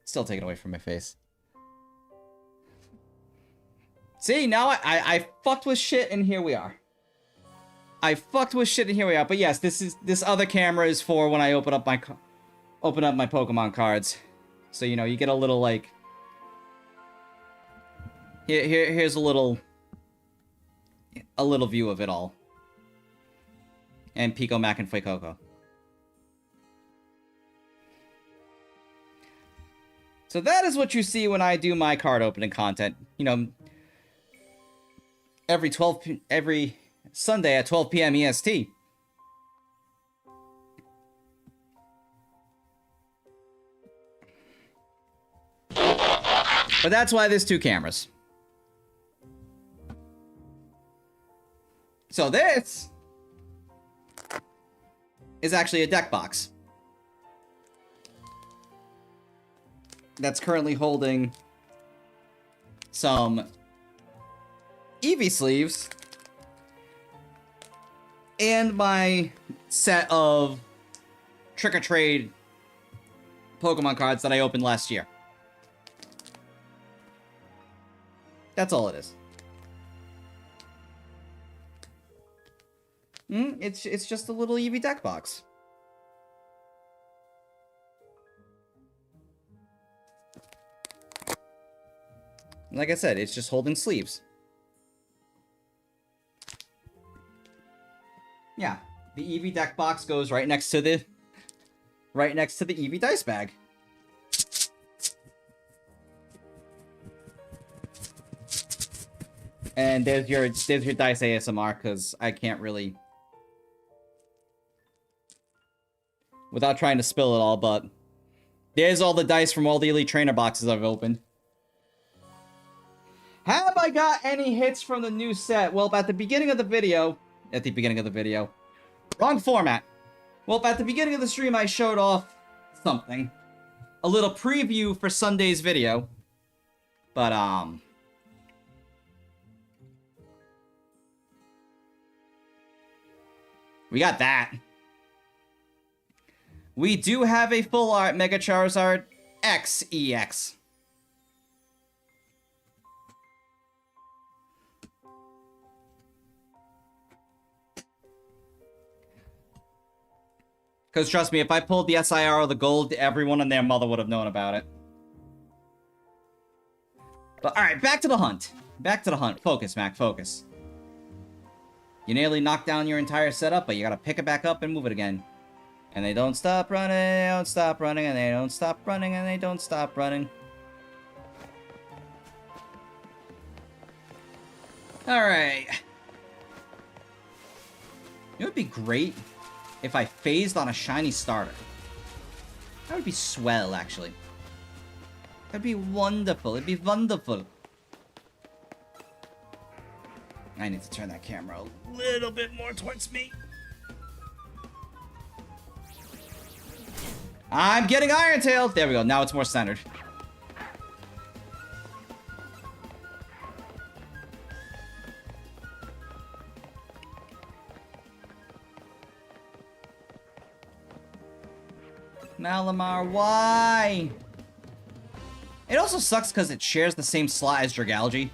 Still taken away from my face. See, now I fucked with shit, and here we are. I fucked with shit, and here we are. But yes, this other camera is for when I open up my Pokemon cards. So, you know, you get a little, like... Here's a little view of it all. And Pico, Mac, and Fuecoco. So that is what you see when I do my card opening content. You know, every Sunday at 12 p.m. EST. But that's why there's 2 cameras. So this is actually a deck box that's currently holding some Eevee sleeves and my set of Trick or Trade Pokemon cards that I opened last year. That's all it is. It's just a little Eevee deck box. Like I said, it's just holding sleeves. Yeah, the Eevee deck box goes right next to the Eevee dice bag. And there's your dice ASMR, because I can't really, without trying to spill it all, but there's all the dice from all the Elite Trainer boxes I've opened. Have I got any hits from the new set? Well, at the beginning of the video, wrong format. Well, at the beginning of the stream, I showed off something. A little preview for Sunday's video. But, We got that. We do have a full art Mega Charizard XEX. Because trust me, if I pulled the SIR or the gold, everyone and their mother would have known about it. But alright, back to the hunt. Back to the hunt. Focus, Mac, focus. You nearly knocked down your entire setup, but you gotta pick it back up and move it again. And they don't stop running, they don't stop running, and they don't stop running, and they don't stop running. Alright. It would be great if I phased on a shiny starter. That would be swell, actually. That'd be wonderful. It'd be wonderful. I need to turn that camera a little bit more towards me. I'm getting Iron Tail. There we go. Now it's more centered. Malamar, why? It also sucks because it shares the same slot as Dragalge.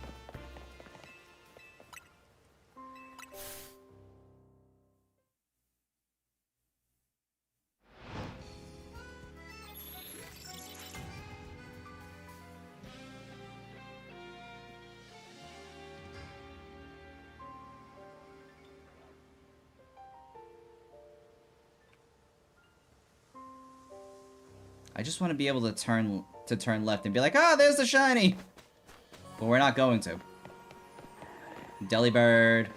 I just want to be able to turn left and be like, oh, there's the shiny. But we're not going to. Delibird.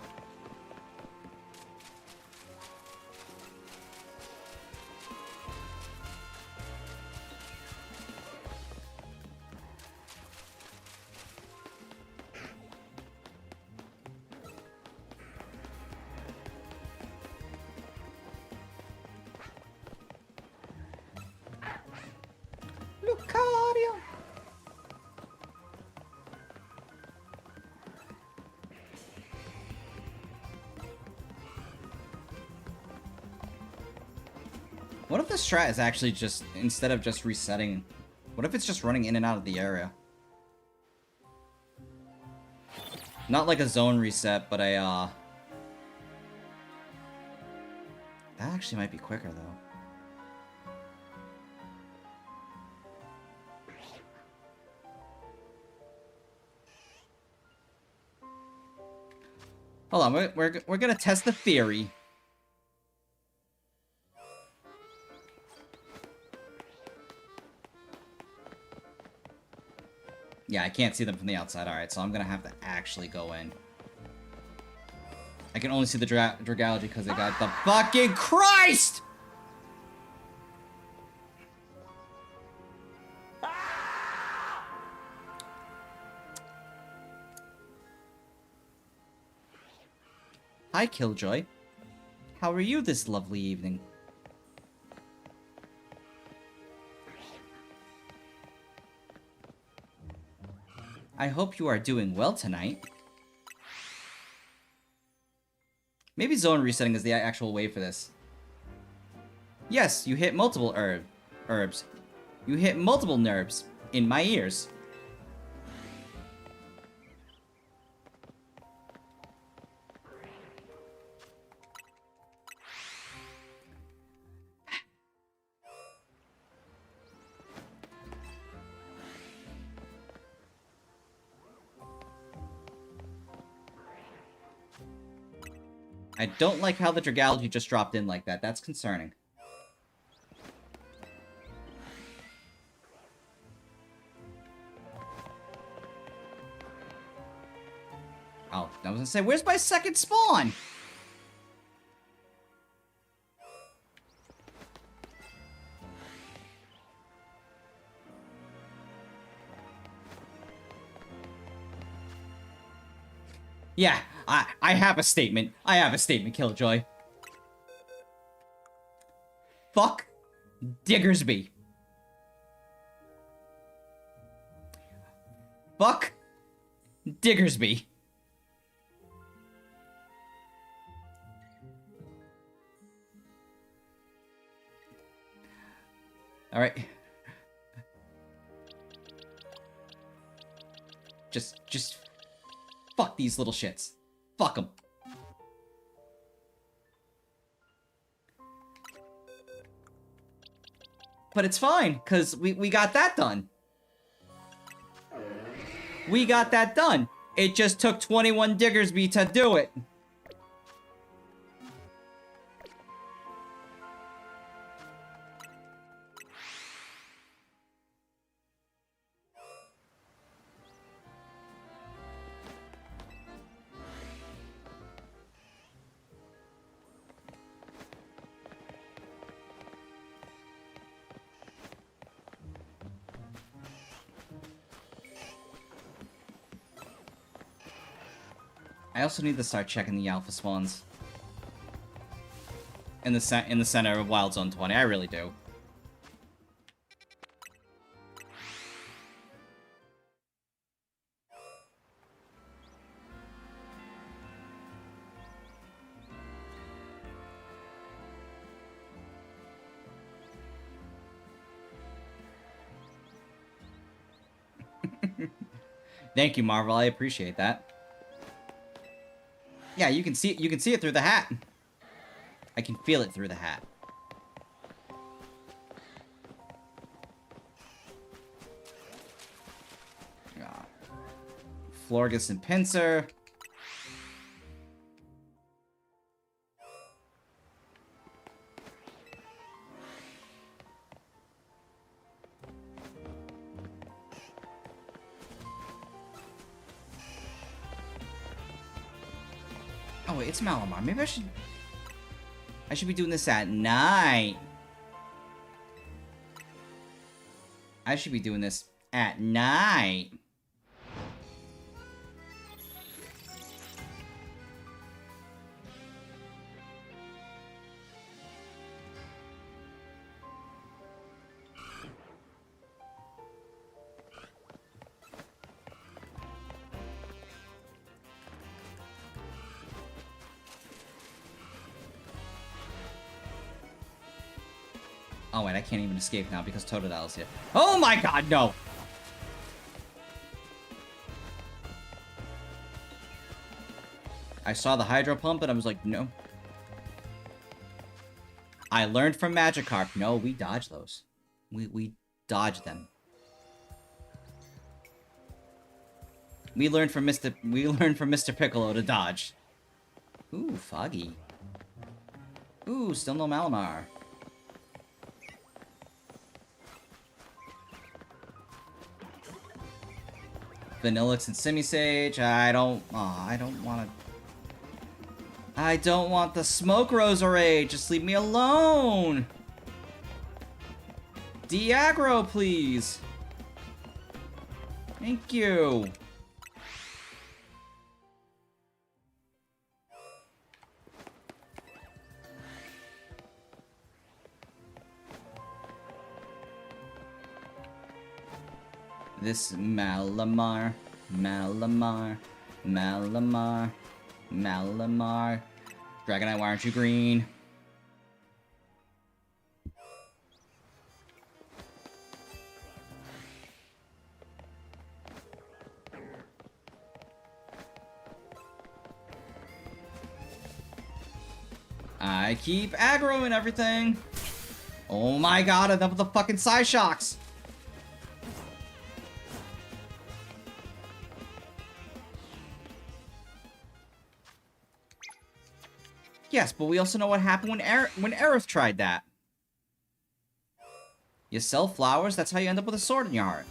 Lucario. What if the strat is actually just, instead of just resetting, what if it's just running in and out of the area? Not like a zone reset, but a, that actually might be quicker, though. Hold on, we're gonna test the theory. Yeah, I can't see them from the outside. Alright, so I'm gonna have to actually go in. I can only see the Dragalge because they got the fucking Christ! Hi, Killjoy. How are you this lovely evening? I hope you are doing well tonight. Maybe zone resetting is the actual way for this. Yes, you hit multiple herbs. You hit multiple nerves in my ears. I don't like how the Dragalge just dropped in like that. That's concerning. Oh, I was gonna say, where's my second spawn? Yeah, I have a statement. I have a statement, Killjoy. Fuck Diggersby. Fuck Diggersby. Alright. Just... Fuck these little shits. Fuck them. But it's fine, because we got that done. We got that done. It just took 21 Diggersby to do it. I also need to start checking the alpha spawns. In the center of Wild Zone 20, I really do. Thank you, Marvel. I appreciate that. Yeah, you can see it through the hat. I can feel it through the hat. Florgus and Pinsir. Oh wait, it's Malamar. Maybe I should be doing this at night. I should be doing this at night. Oh wait, I can't even escape now because Totodile is here. Oh my god, no! I saw the Hydro Pump and I was like, no. I learned from Magikarp. No, we dodge those. We dodge them. We learned from Mr. Piccolo to dodge. Ooh, Foggy. Ooh, still no Malamar. Vanillix and Simisage. I don't want the Smoke Roserade. Just leave me alone. De-aggro, please. Thank you. This Malamar. Dragonite, why aren't you green? I keep aggroing everything. Oh my god, enough of the fucking Psyshocks. Yes, but we also know what happened when Aerith tried that. You sell flowers, that's how you end up with a sword in your heart.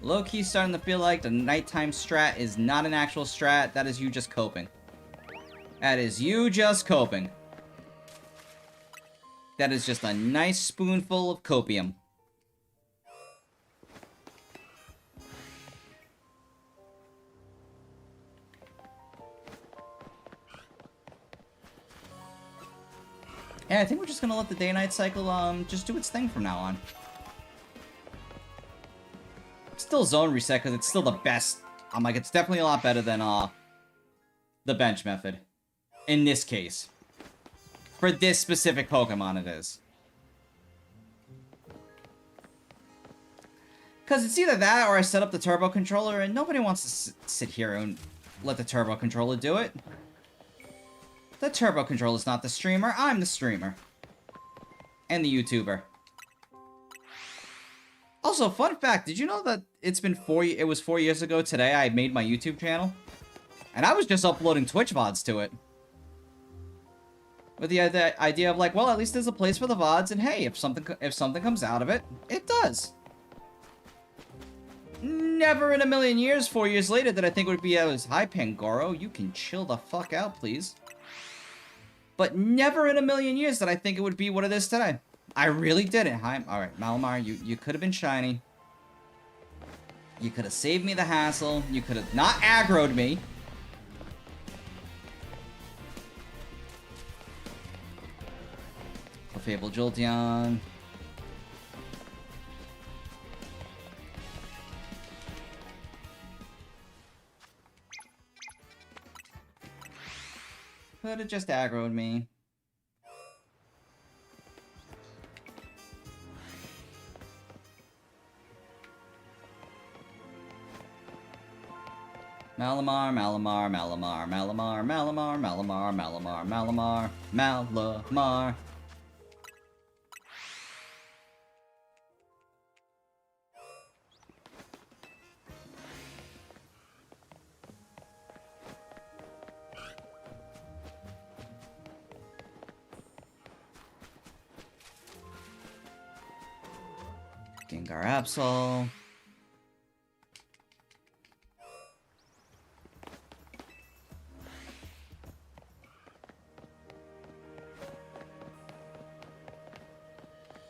Low-key starting to feel like the nighttime strat is not an actual strat, that is you just coping. That is you just coping. That is just a nice spoonful of copium. Yeah, I think we're just gonna let the day-night cycle, just do its thing from now on. Still zone reset, because it's still the best. I'm like, it's definitely a lot better than, the bench method. In this case. For this specific Pokemon, it is. Because it's either that or I set up the turbo controller, and nobody wants to sit here and let the turbo controller do it. The turbo controller's not the streamer, I'm the streamer. And the YouTuber. Also, fun fact, did you know that it was 4 years ago today I made my YouTube channel? And I was just uploading Twitch VODs to it. With the idea of like, well, at least there's a place for the VODs, and hey, if something comes out of it, it does. Never in a million years, 4 years later, did I think it would be as, hi, Pangoro, you can chill the fuck out, please. But never in a million years did I think it would be what it is today. I really didn't. Hi, alright, Malamar, you could have been shiny. You could have saved me the hassle. You could have not aggroed me. Fable Jolteon. Could have just aggroed me. Malamar, Malamar, Malamar, Malamar, Malamar, Malamar, Malamar, Malamar, Malamar. Gengar Absol.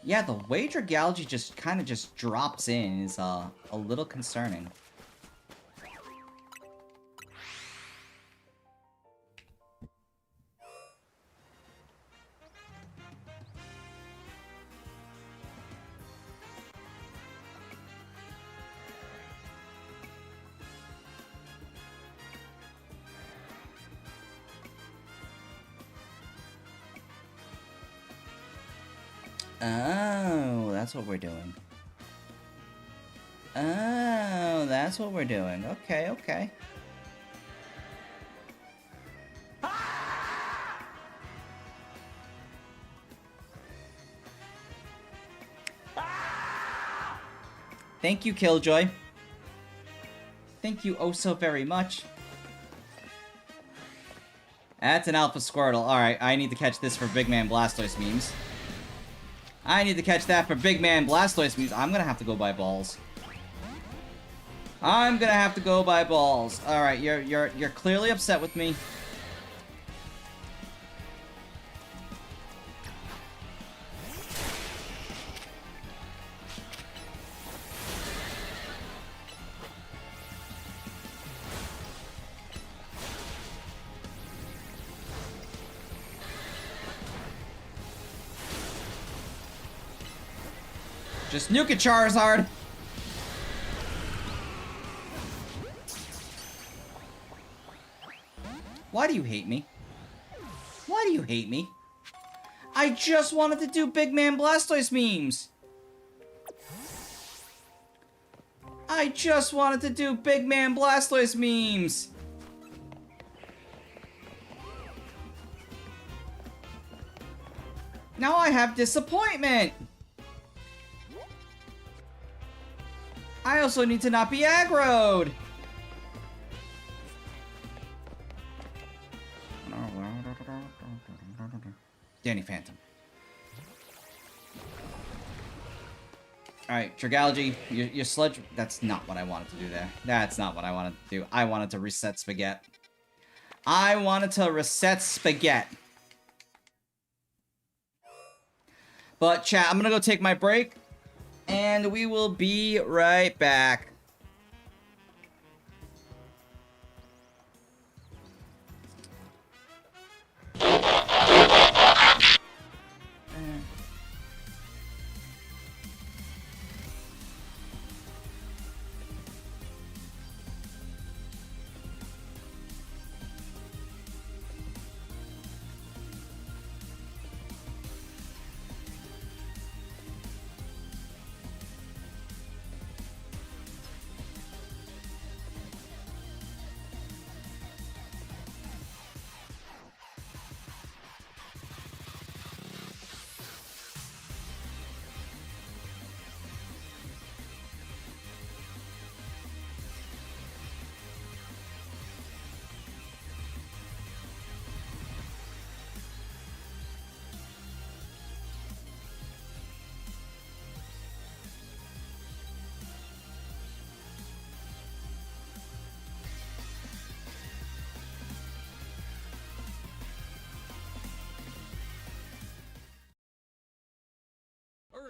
Yeah, the way Dragalge just kind of just drops in is a little concerning. Oh, that's what we're doing. Oh, that's what we're doing. Okay, okay. Thank you, Killjoy. Thank you oh so very much. That's an Alpha Squirtle. Alright, I need to catch this for Big Man Blastoise memes. I need to catch that for Big Man Blastoise memes. I'm gonna have to go buy balls. I'm gonna have to go buy balls. Alright, you're clearly upset with me. Just nuke it, Charizard! Why do you hate me? Why do you hate me? I just wanted to do Big Man Blastoise memes! I just wanted to do Big Man Blastoise memes! Now I have disappointment! I also need to not be aggroed! Danny Phantom. Alright, Dragalge, your sludge... That's not what I wanted to do there. That's not what I wanted to do. I wanted to reset Spaghetti. I wanted to reset Spaghetti. But, chat, I'm gonna go take my break. And we will be right back.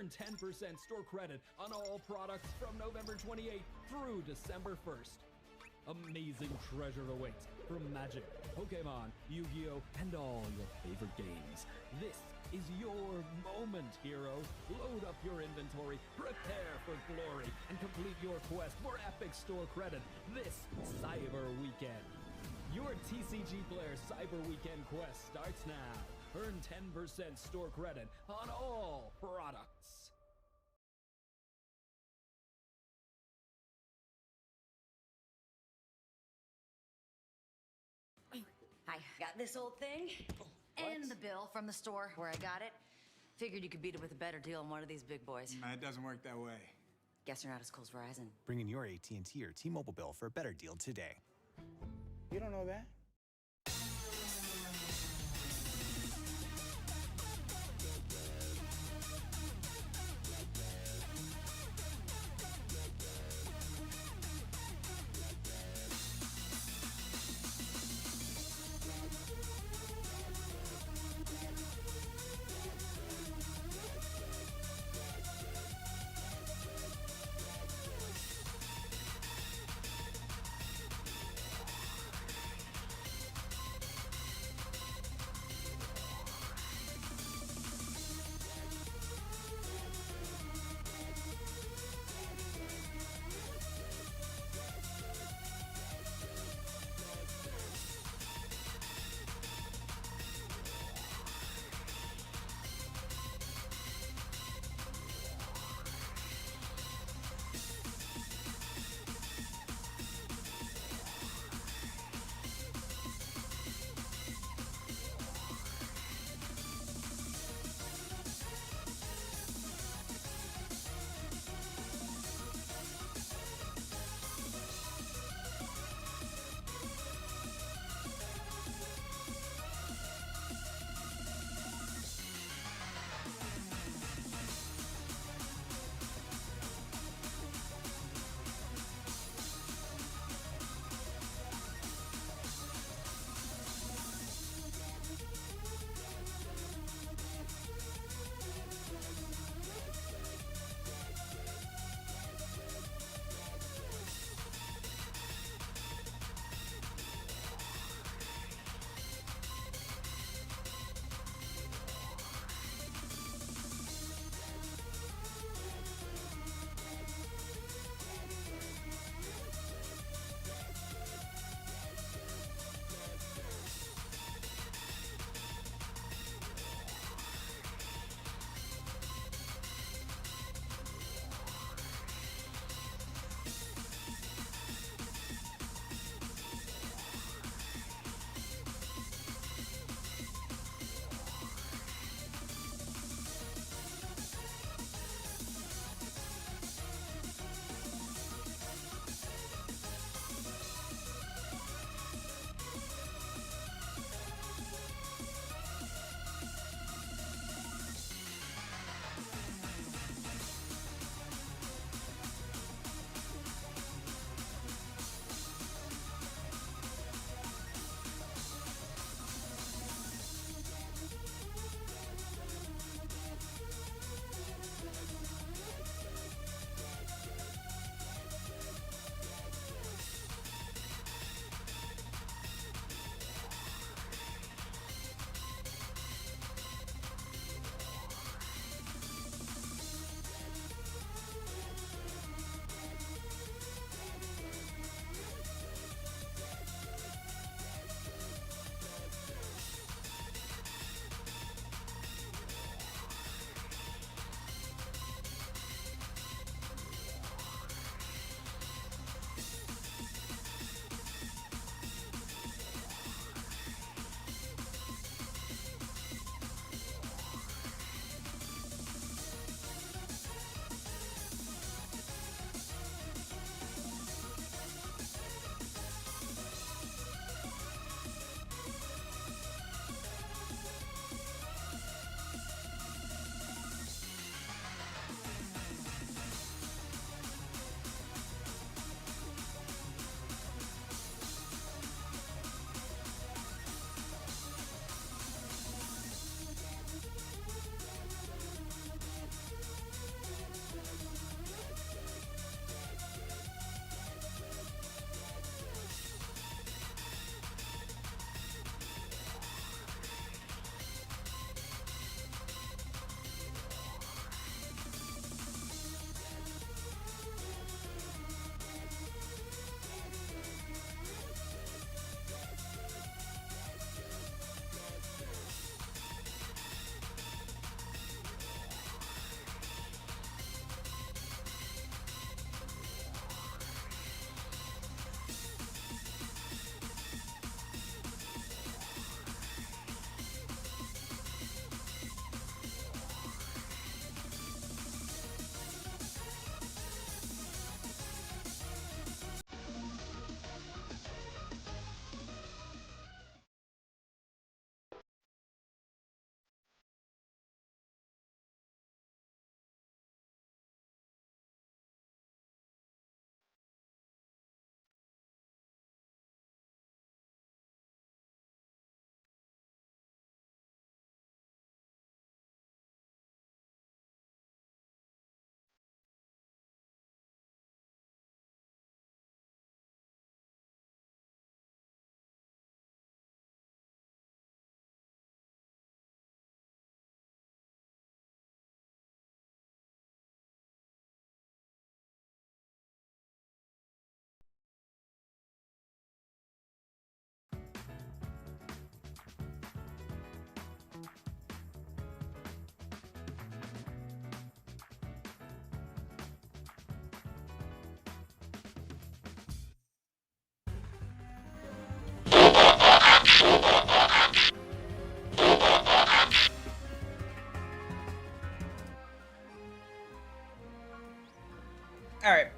Earn 10% store credit on all products from November 28th through December 1st. Amazing treasure awaits from Magic, Pokemon, Yu-Gi-Oh, and all your favorite games. This is your moment, hero. Load up your inventory, prepare for glory, and complete your quest for epic store credit this Cyber Weekend. Your TCG Player Cyber Weekend quest starts now. Earn 10% store credit on all products. I got this old thing and the bill from the store where I got it. Figured you could beat it with a better deal on one of these big boys. It doesn't work that way. Guess you're not as cool as Verizon. Bring in your AT&T or T-Mobile bill for a better deal today. You don't know that?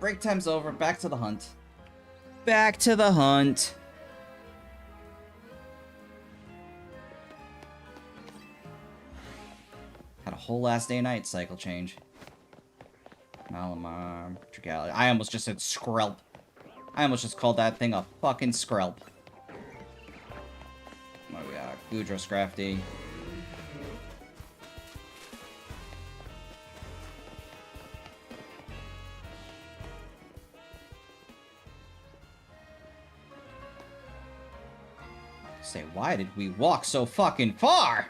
break time's over. Back to the hunt. Back to the hunt. Had a whole last day night cycle change. Malamar, Trigality. I almost just said Skrelp. I almost just called that thing a fucking Skrelp. What do we got? Goodra, Scrafty. Say, why did we walk so fucking far?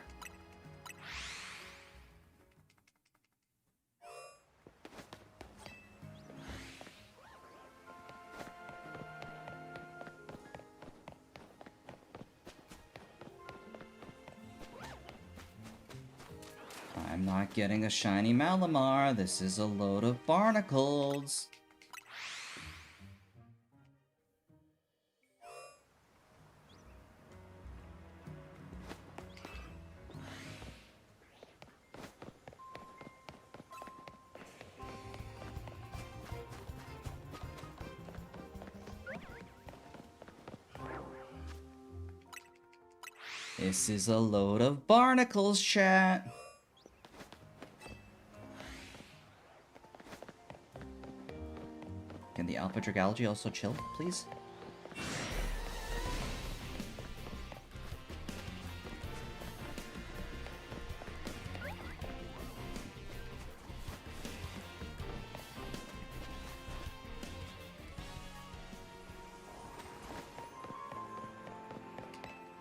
I'm not getting a shiny Malamar. This is a load of barnacles. This is a load of barnacles, chat. Can the Alpha Dragalgy also chill, please?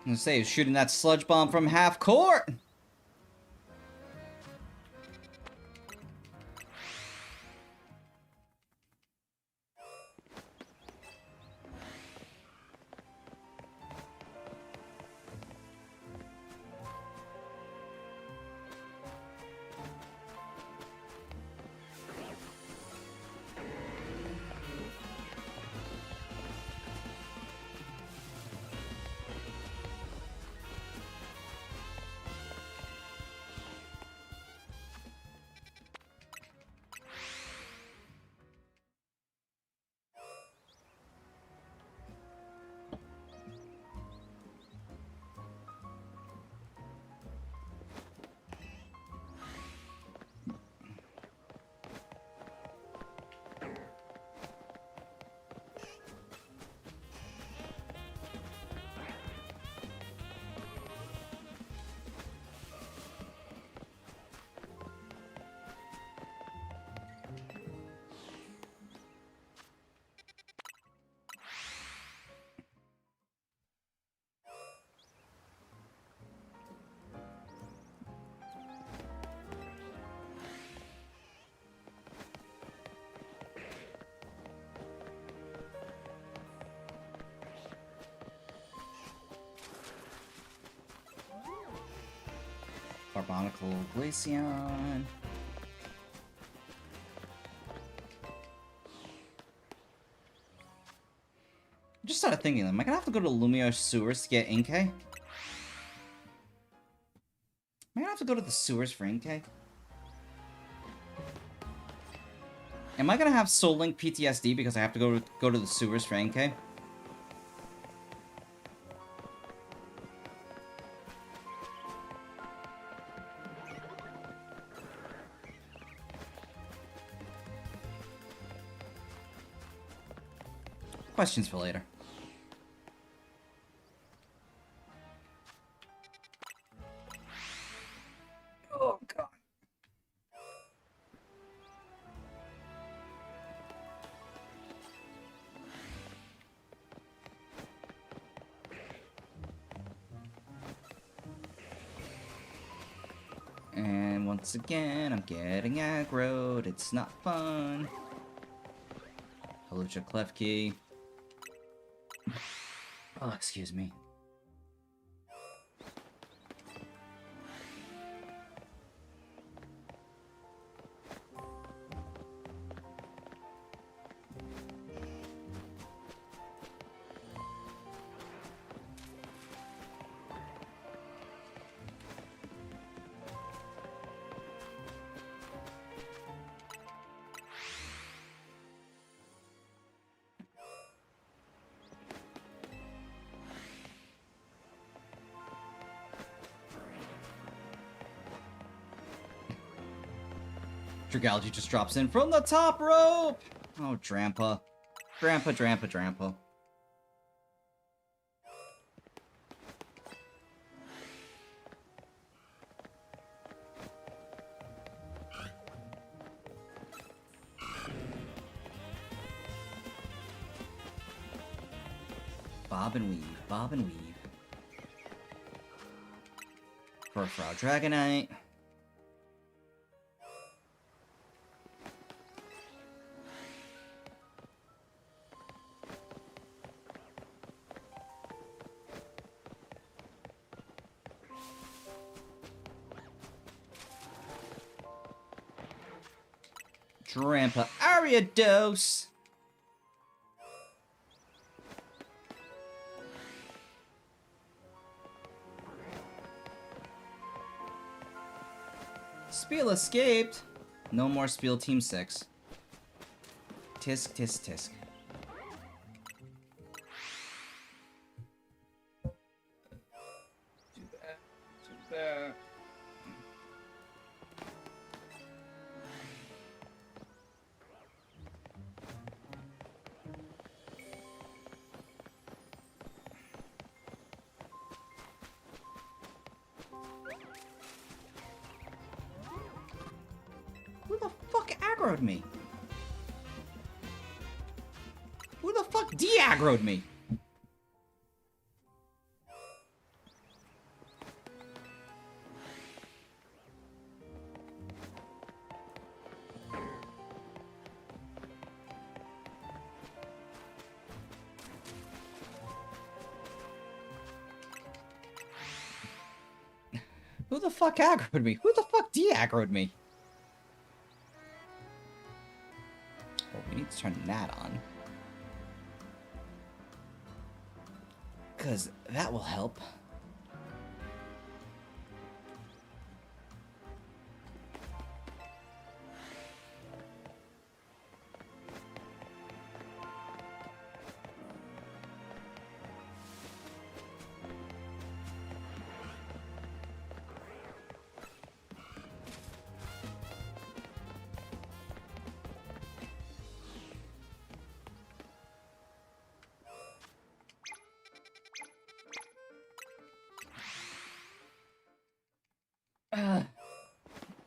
I'm gonna say, he's shooting that sludge bomb from half court! Carbonical Glaceon. I just started thinking, am I gonna have to go to Lumio sewers to get Inkay? Am I gonna have to go to the sewers for Inkay? Am I gonna have Soul Link PTSD because I have to go to the sewers for Inkay? Questions for later. Oh, God. And once again, I'm getting aggroed. It's not fun. Halucha Klefki. Oh, excuse me. Dragalge just drops in from the top rope! Oh, Drampa. Drampa. Bob and weave. Furfrou Dragonite. Drampa Ariados. Spiel escaped. No more Spiel Team 6. Tisk. Too bad. Who the fuck aggroed me? Who the fuck de-aggroed me? Who the fuck aggroed me? Who the fuck de-aggroed me? Oh, we need to turn that on. Because that will help.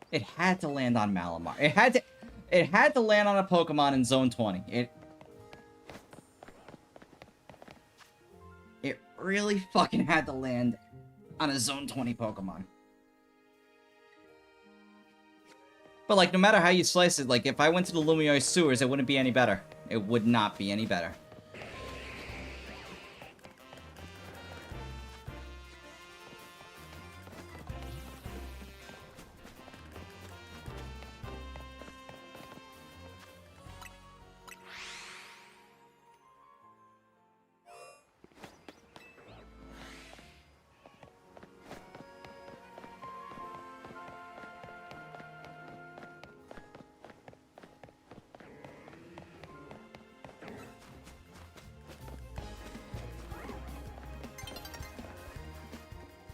It had to land on Malamar. It had to land on a Pokemon in Zone 20. It really fucking had to land on a Zone 20 Pokemon. But, like, no matter how you slice it, like, if I went to the Lumiose sewers, it wouldn't be any better. It would not be any better.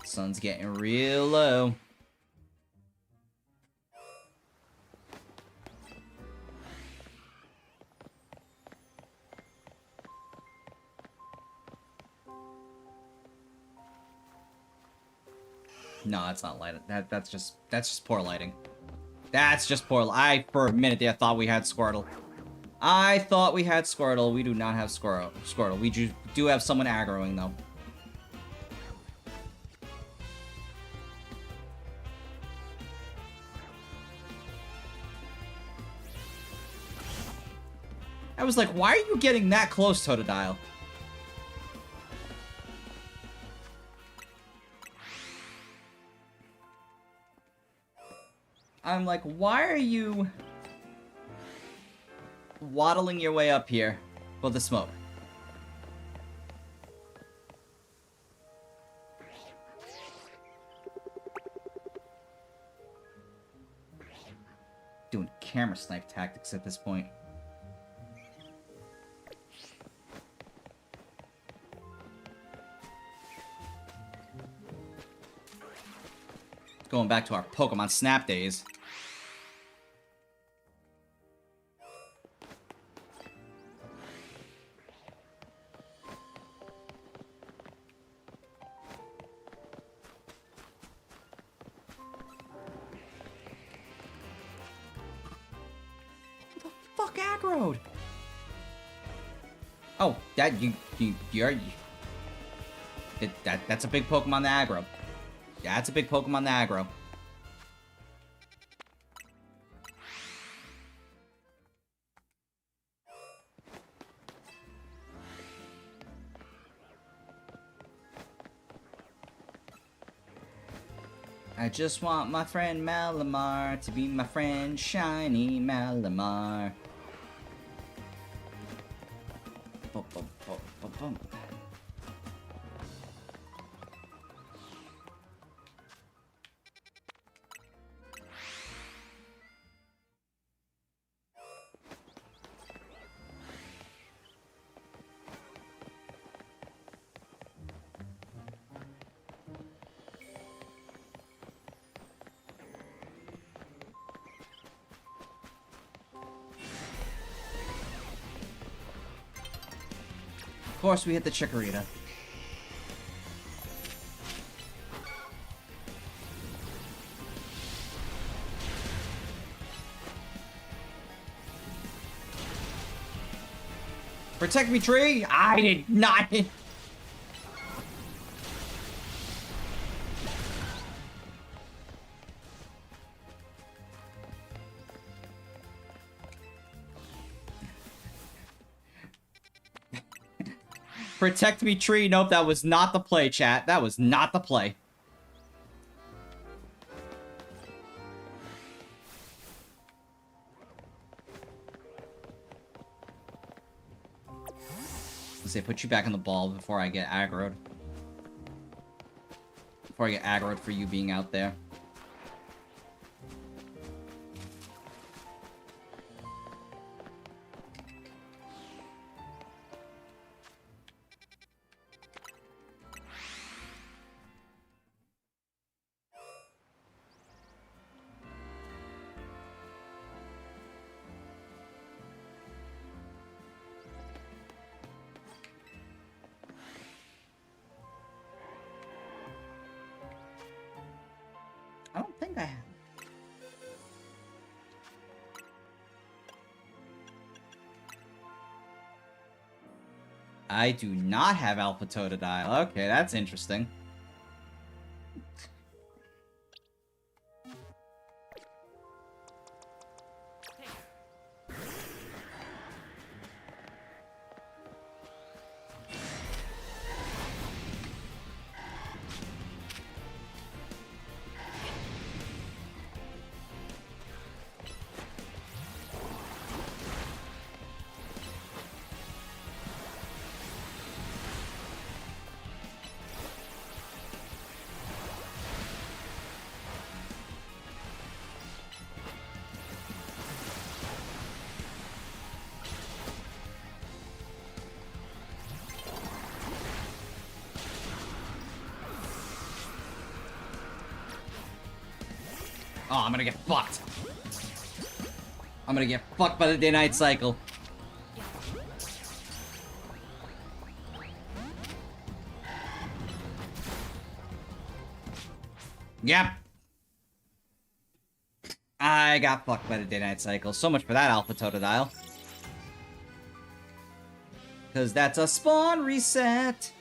Sun's getting real low. No, it's not light. That's just poor lighting. That's just poor. For a minute there thought we had Squirtle. I thought we had Squirtle. We do not have Squirtle. We do have someone aggroing though. I was like, why are you getting that close, Totodile? I'm like, why are you waddling your way up here for the smoke? Doing camera snipe tactics at this point. Going back to our Pokemon Snap days. fuck aggroed? Oh, that that's a big Pokemon that aggro. Yeah, that's a big Pokemon that aggro. I just want my friend Malamar to be my friend Shiny Malamar. Bum, bum, bum, bum, bum. Of course, we hit the Chikorita. Protect me, tree! I did not hit. Protect me, tree. Nope, that was not the play, chat. That was not the play. Let's say, put you back on the ball before I get aggroed. Before I get aggroed for you being out there. I don't think I have. I do not have Alpha Totodile. Okay, that's interesting. Oh, I'm gonna get fucked. I'm gonna get fucked by the day-night cycle. Yep. I got fucked by the day-night cycle. So much for that Alpha Totodile. Because that's a spawn reset.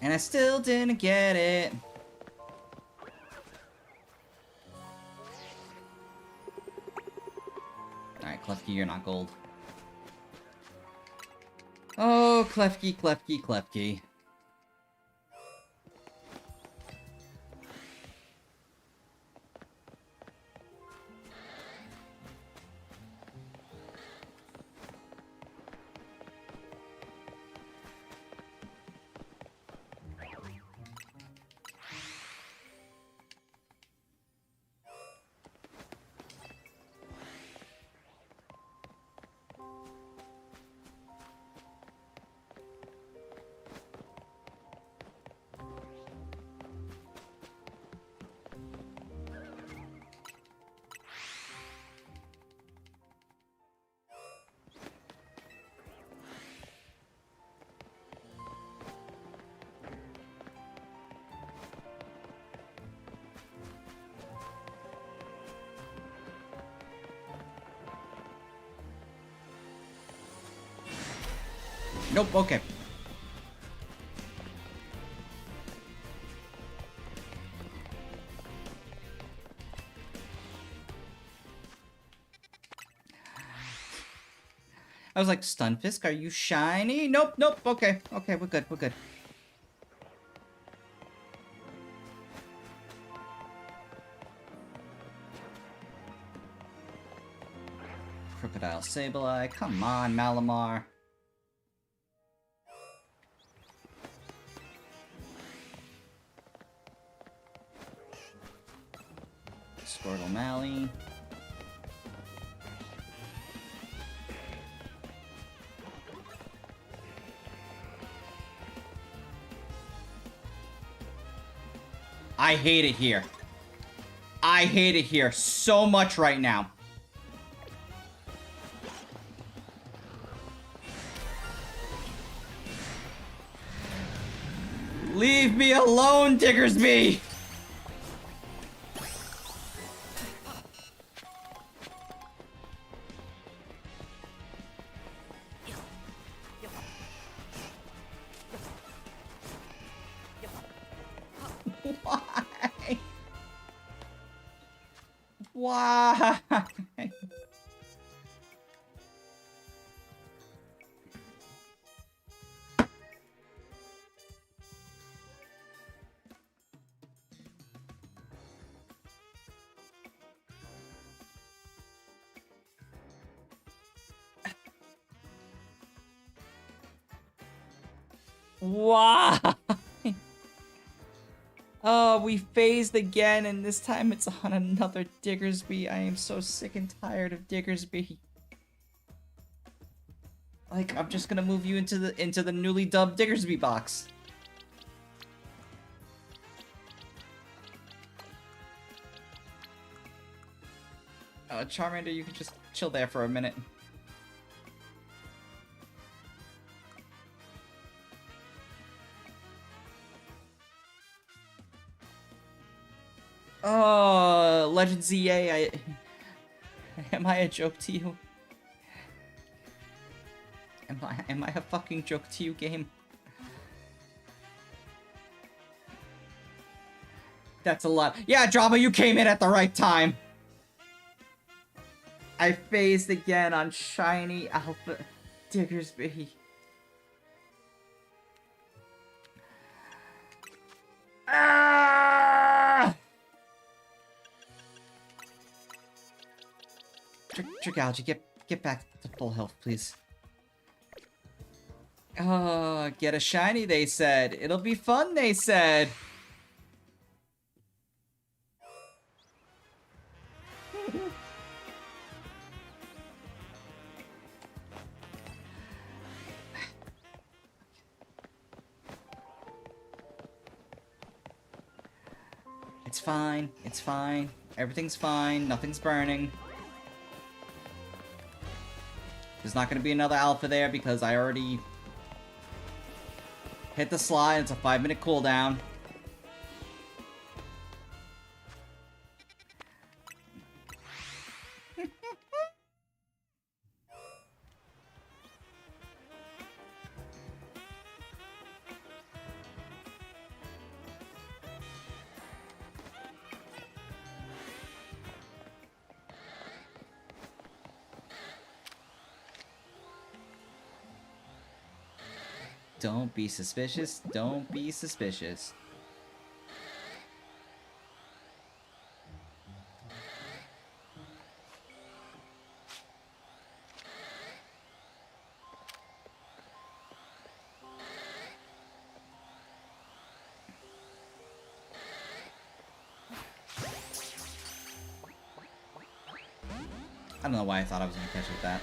And I still didn't get it. Alright, Klefki, you're not gold. Oh, Klefki, Klefki, Klefki. Nope, okay. I was like, Stunfisk, are you shiny? Nope, nope, okay. Okay, we're good, we're good. Crocodile Sableye, come on, Malamar. Squirtle Mally. I hate it here. I hate it here so much right now. Leave me alone, Diggersby! Why? Why? Why? Oh, we phased again, and this time it's on another Diggersby. I am so sick and tired of Diggersby. Like, I'm just gonna move you into the newly dubbed Diggersby box. Charmander, you can just chill there for a minute. Oh, Legend ZA, am I a joke to you? Am I a fucking joke to you, game? That's a lot. Yeah, Drama, you came in at the right time. I phased again on Shiny Alpha Diggersby. Ah! Dragalge, get back to full health, please. Oh, get a shiny, they said. It'll be fun, they said. It's fine. It's fine. Everything's fine. Nothing's burning. There's not going to be another alpha there because I already hit the slide. It's a 5-minute cooldown. Don't be suspicious. Don't be suspicious. I don't know why I thought I was gonna catch with that.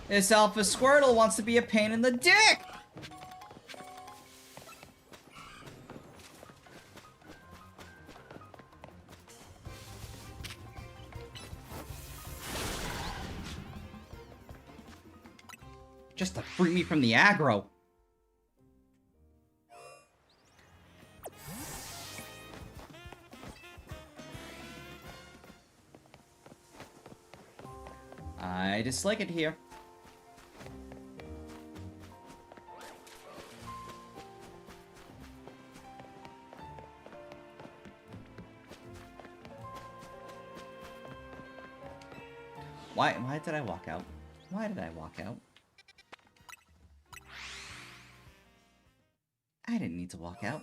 This Alpha Squirtle wants to be a pain in the dick! Just to free me from the aggro. I dislike it here. Why did I walk out? Why did I walk out? I didn't need to walk out.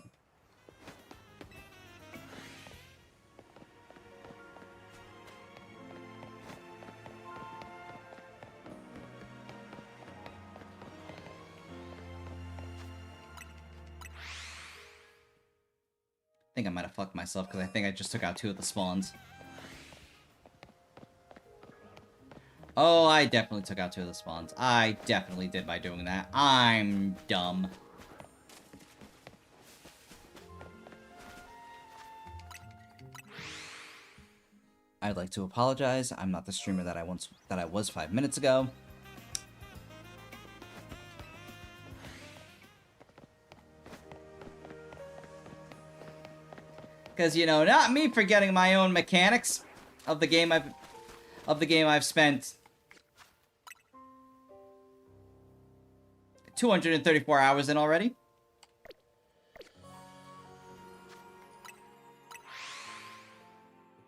I think I might have fucked myself because I think I just took out 2 of the spawns. Oh, I definitely took out 2 of the spawns. I definitely did by doing that. I'm dumb. I'd like to apologize. I'm not the streamer that I was 5 minutes ago. Because, you know, not me forgetting my own mechanics of the game I've spent 234 hours in already.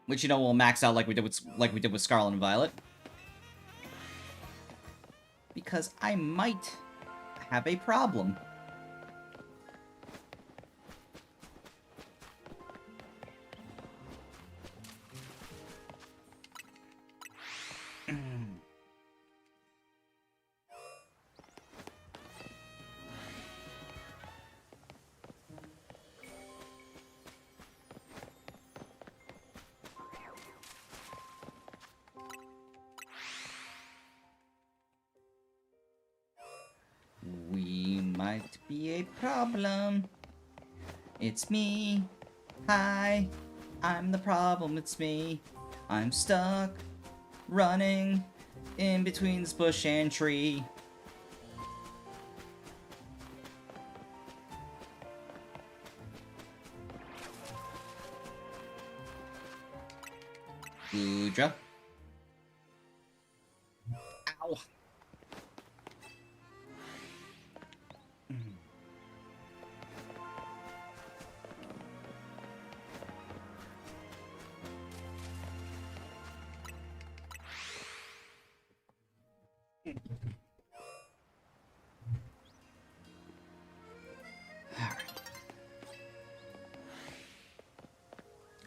Which, you know, we'll max out like we did with Scarlet and Violet. Because I might have a problem. We might be a problem. It's me. Hi. I'm the problem, it's me. I'm stuck running in between this bush and tree. Boudra. Ow.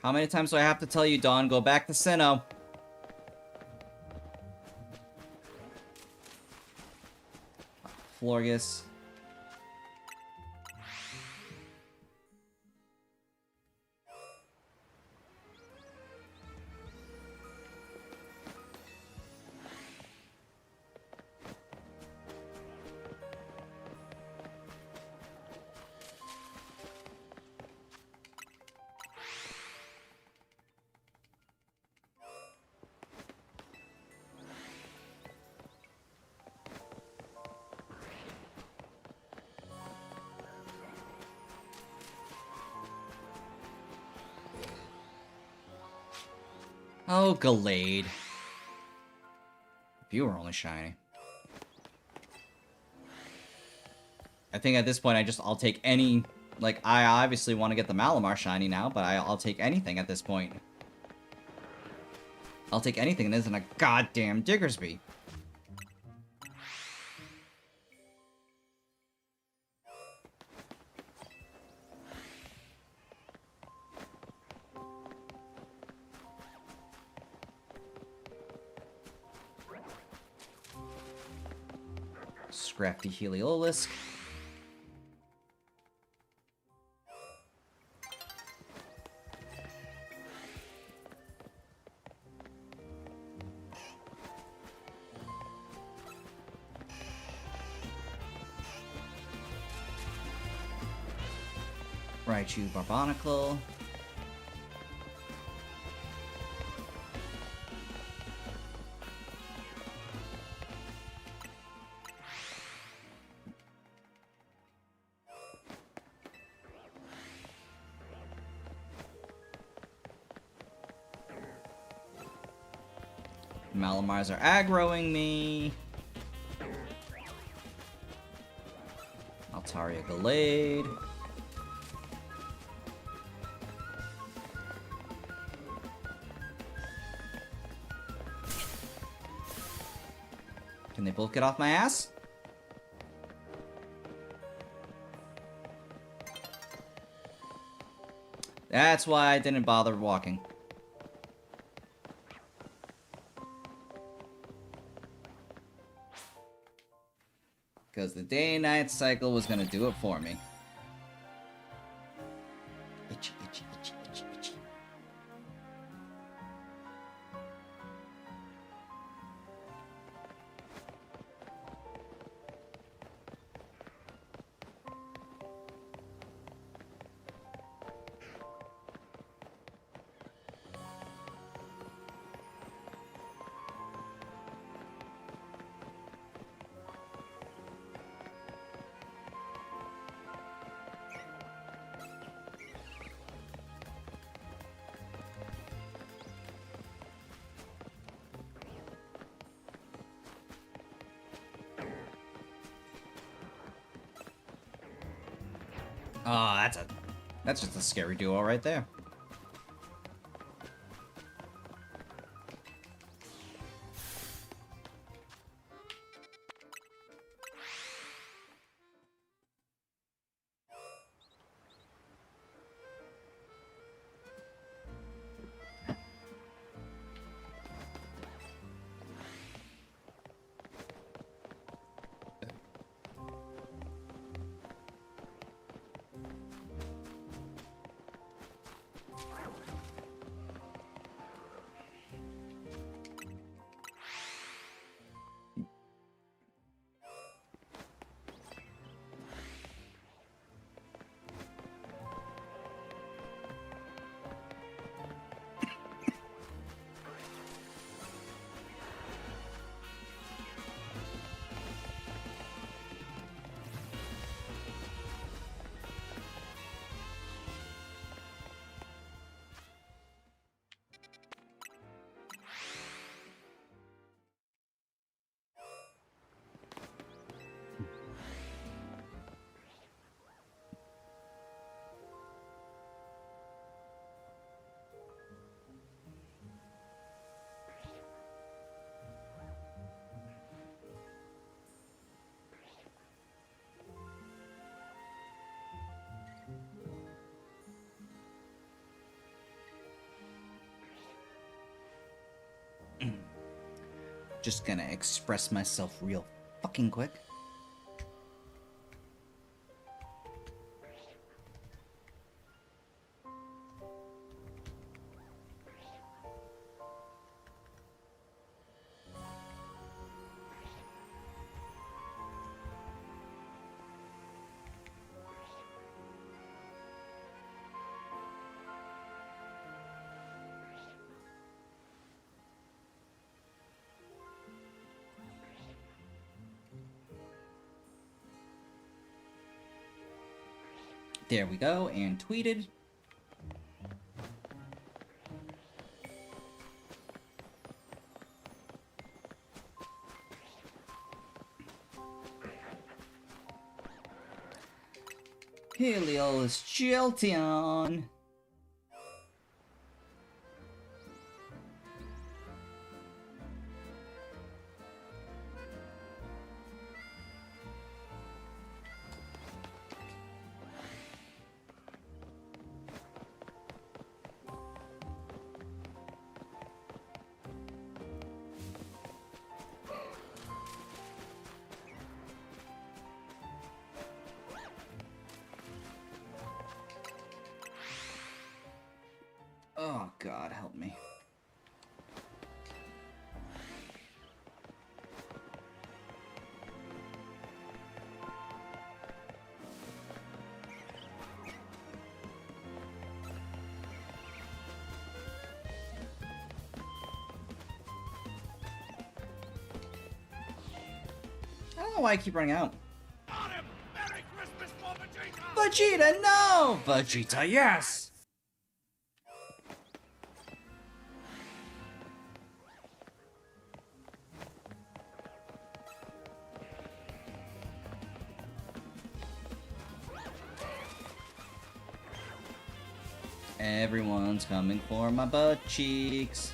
How many times do I have to tell you, Dawn? Go back to Sinnoh. Florgus. Oh, Gallade. If you were only shiny. I think at this point I'll take any... Like, I obviously want to get the Malamar shiny now, but I'll take anything at this point. I'll take anything that isn't a goddamn Diggersby. Scrafty Heliolisk. Raichu Barbonicle. Malamars are aggroing me. Altaria Gallade. Can they both get off my ass? That's why I didn't bother walking. Because the day and night cycle was gonna do it for me. Itchy, itchy, itchy, itchy, itchy. Oh, that's just a scary duo right there. Just gonna express myself real fucking quick. There we go, and tweeted. Helios Jolteon. Oh, God, help me. know why I keep running out. Vegeta, no! Vegeta, yes! Everyone's coming for my butt cheeks.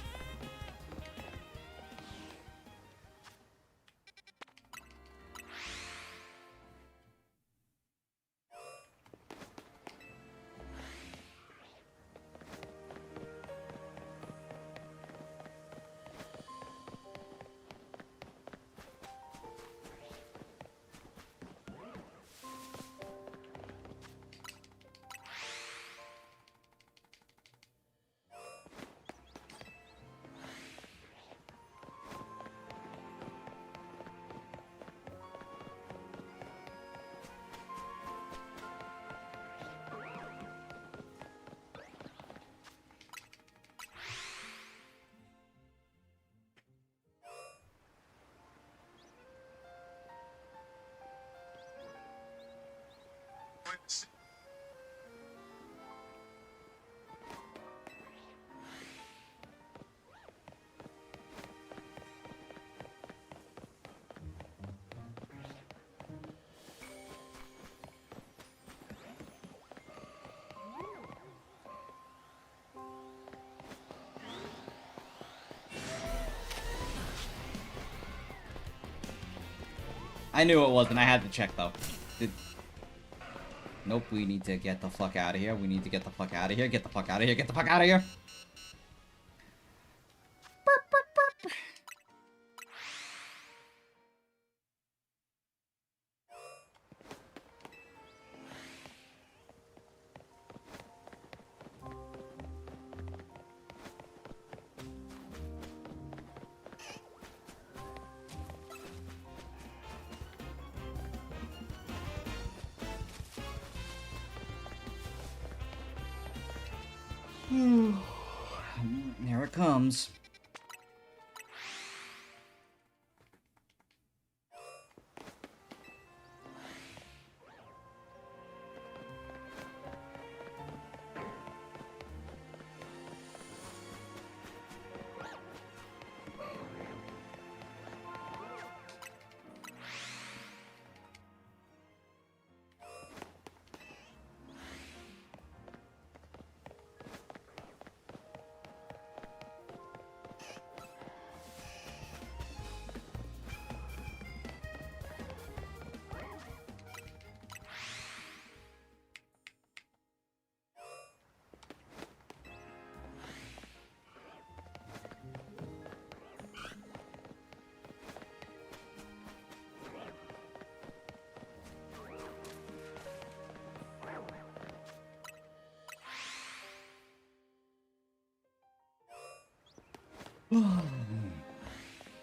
I knew it wasn't. I had to check, though. Nope, we need to get the fuck out of here. We need to get the fuck out of here. Get the fuck out of here. Get the fuck out of here. Burp, burp, burp. Here it comes.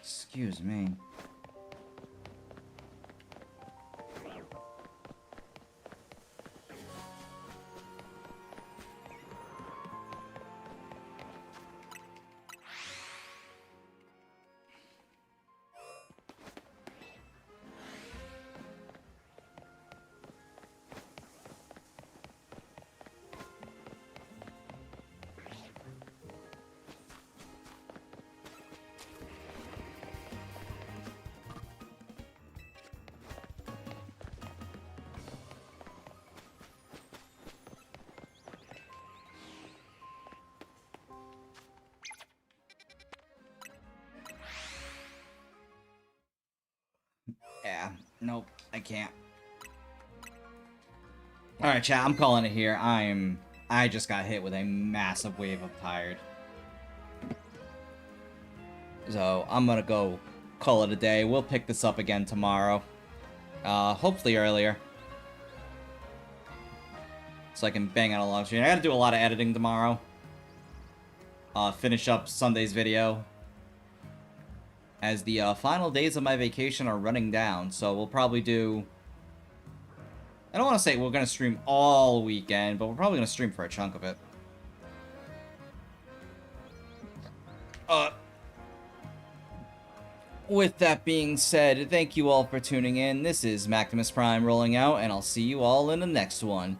Excuse me. Yeah, nope, I can't. Alright, chat, I'm calling it here. I just got hit with a massive wave of tired. So, I'm gonna go call it a day. We'll pick this up again tomorrow. Hopefully earlier. So I can bang out a long stream. I gotta do a lot of editing tomorrow. Finish up Sunday's video. As the final days of my vacation are running down, so we'll probably do... I don't want to say we're going to stream all weekend, but we're probably going to stream for a chunk of it. with that being said, thank you all for tuning in. This is Maximus Prime rolling out, and I'll see you all in the next one.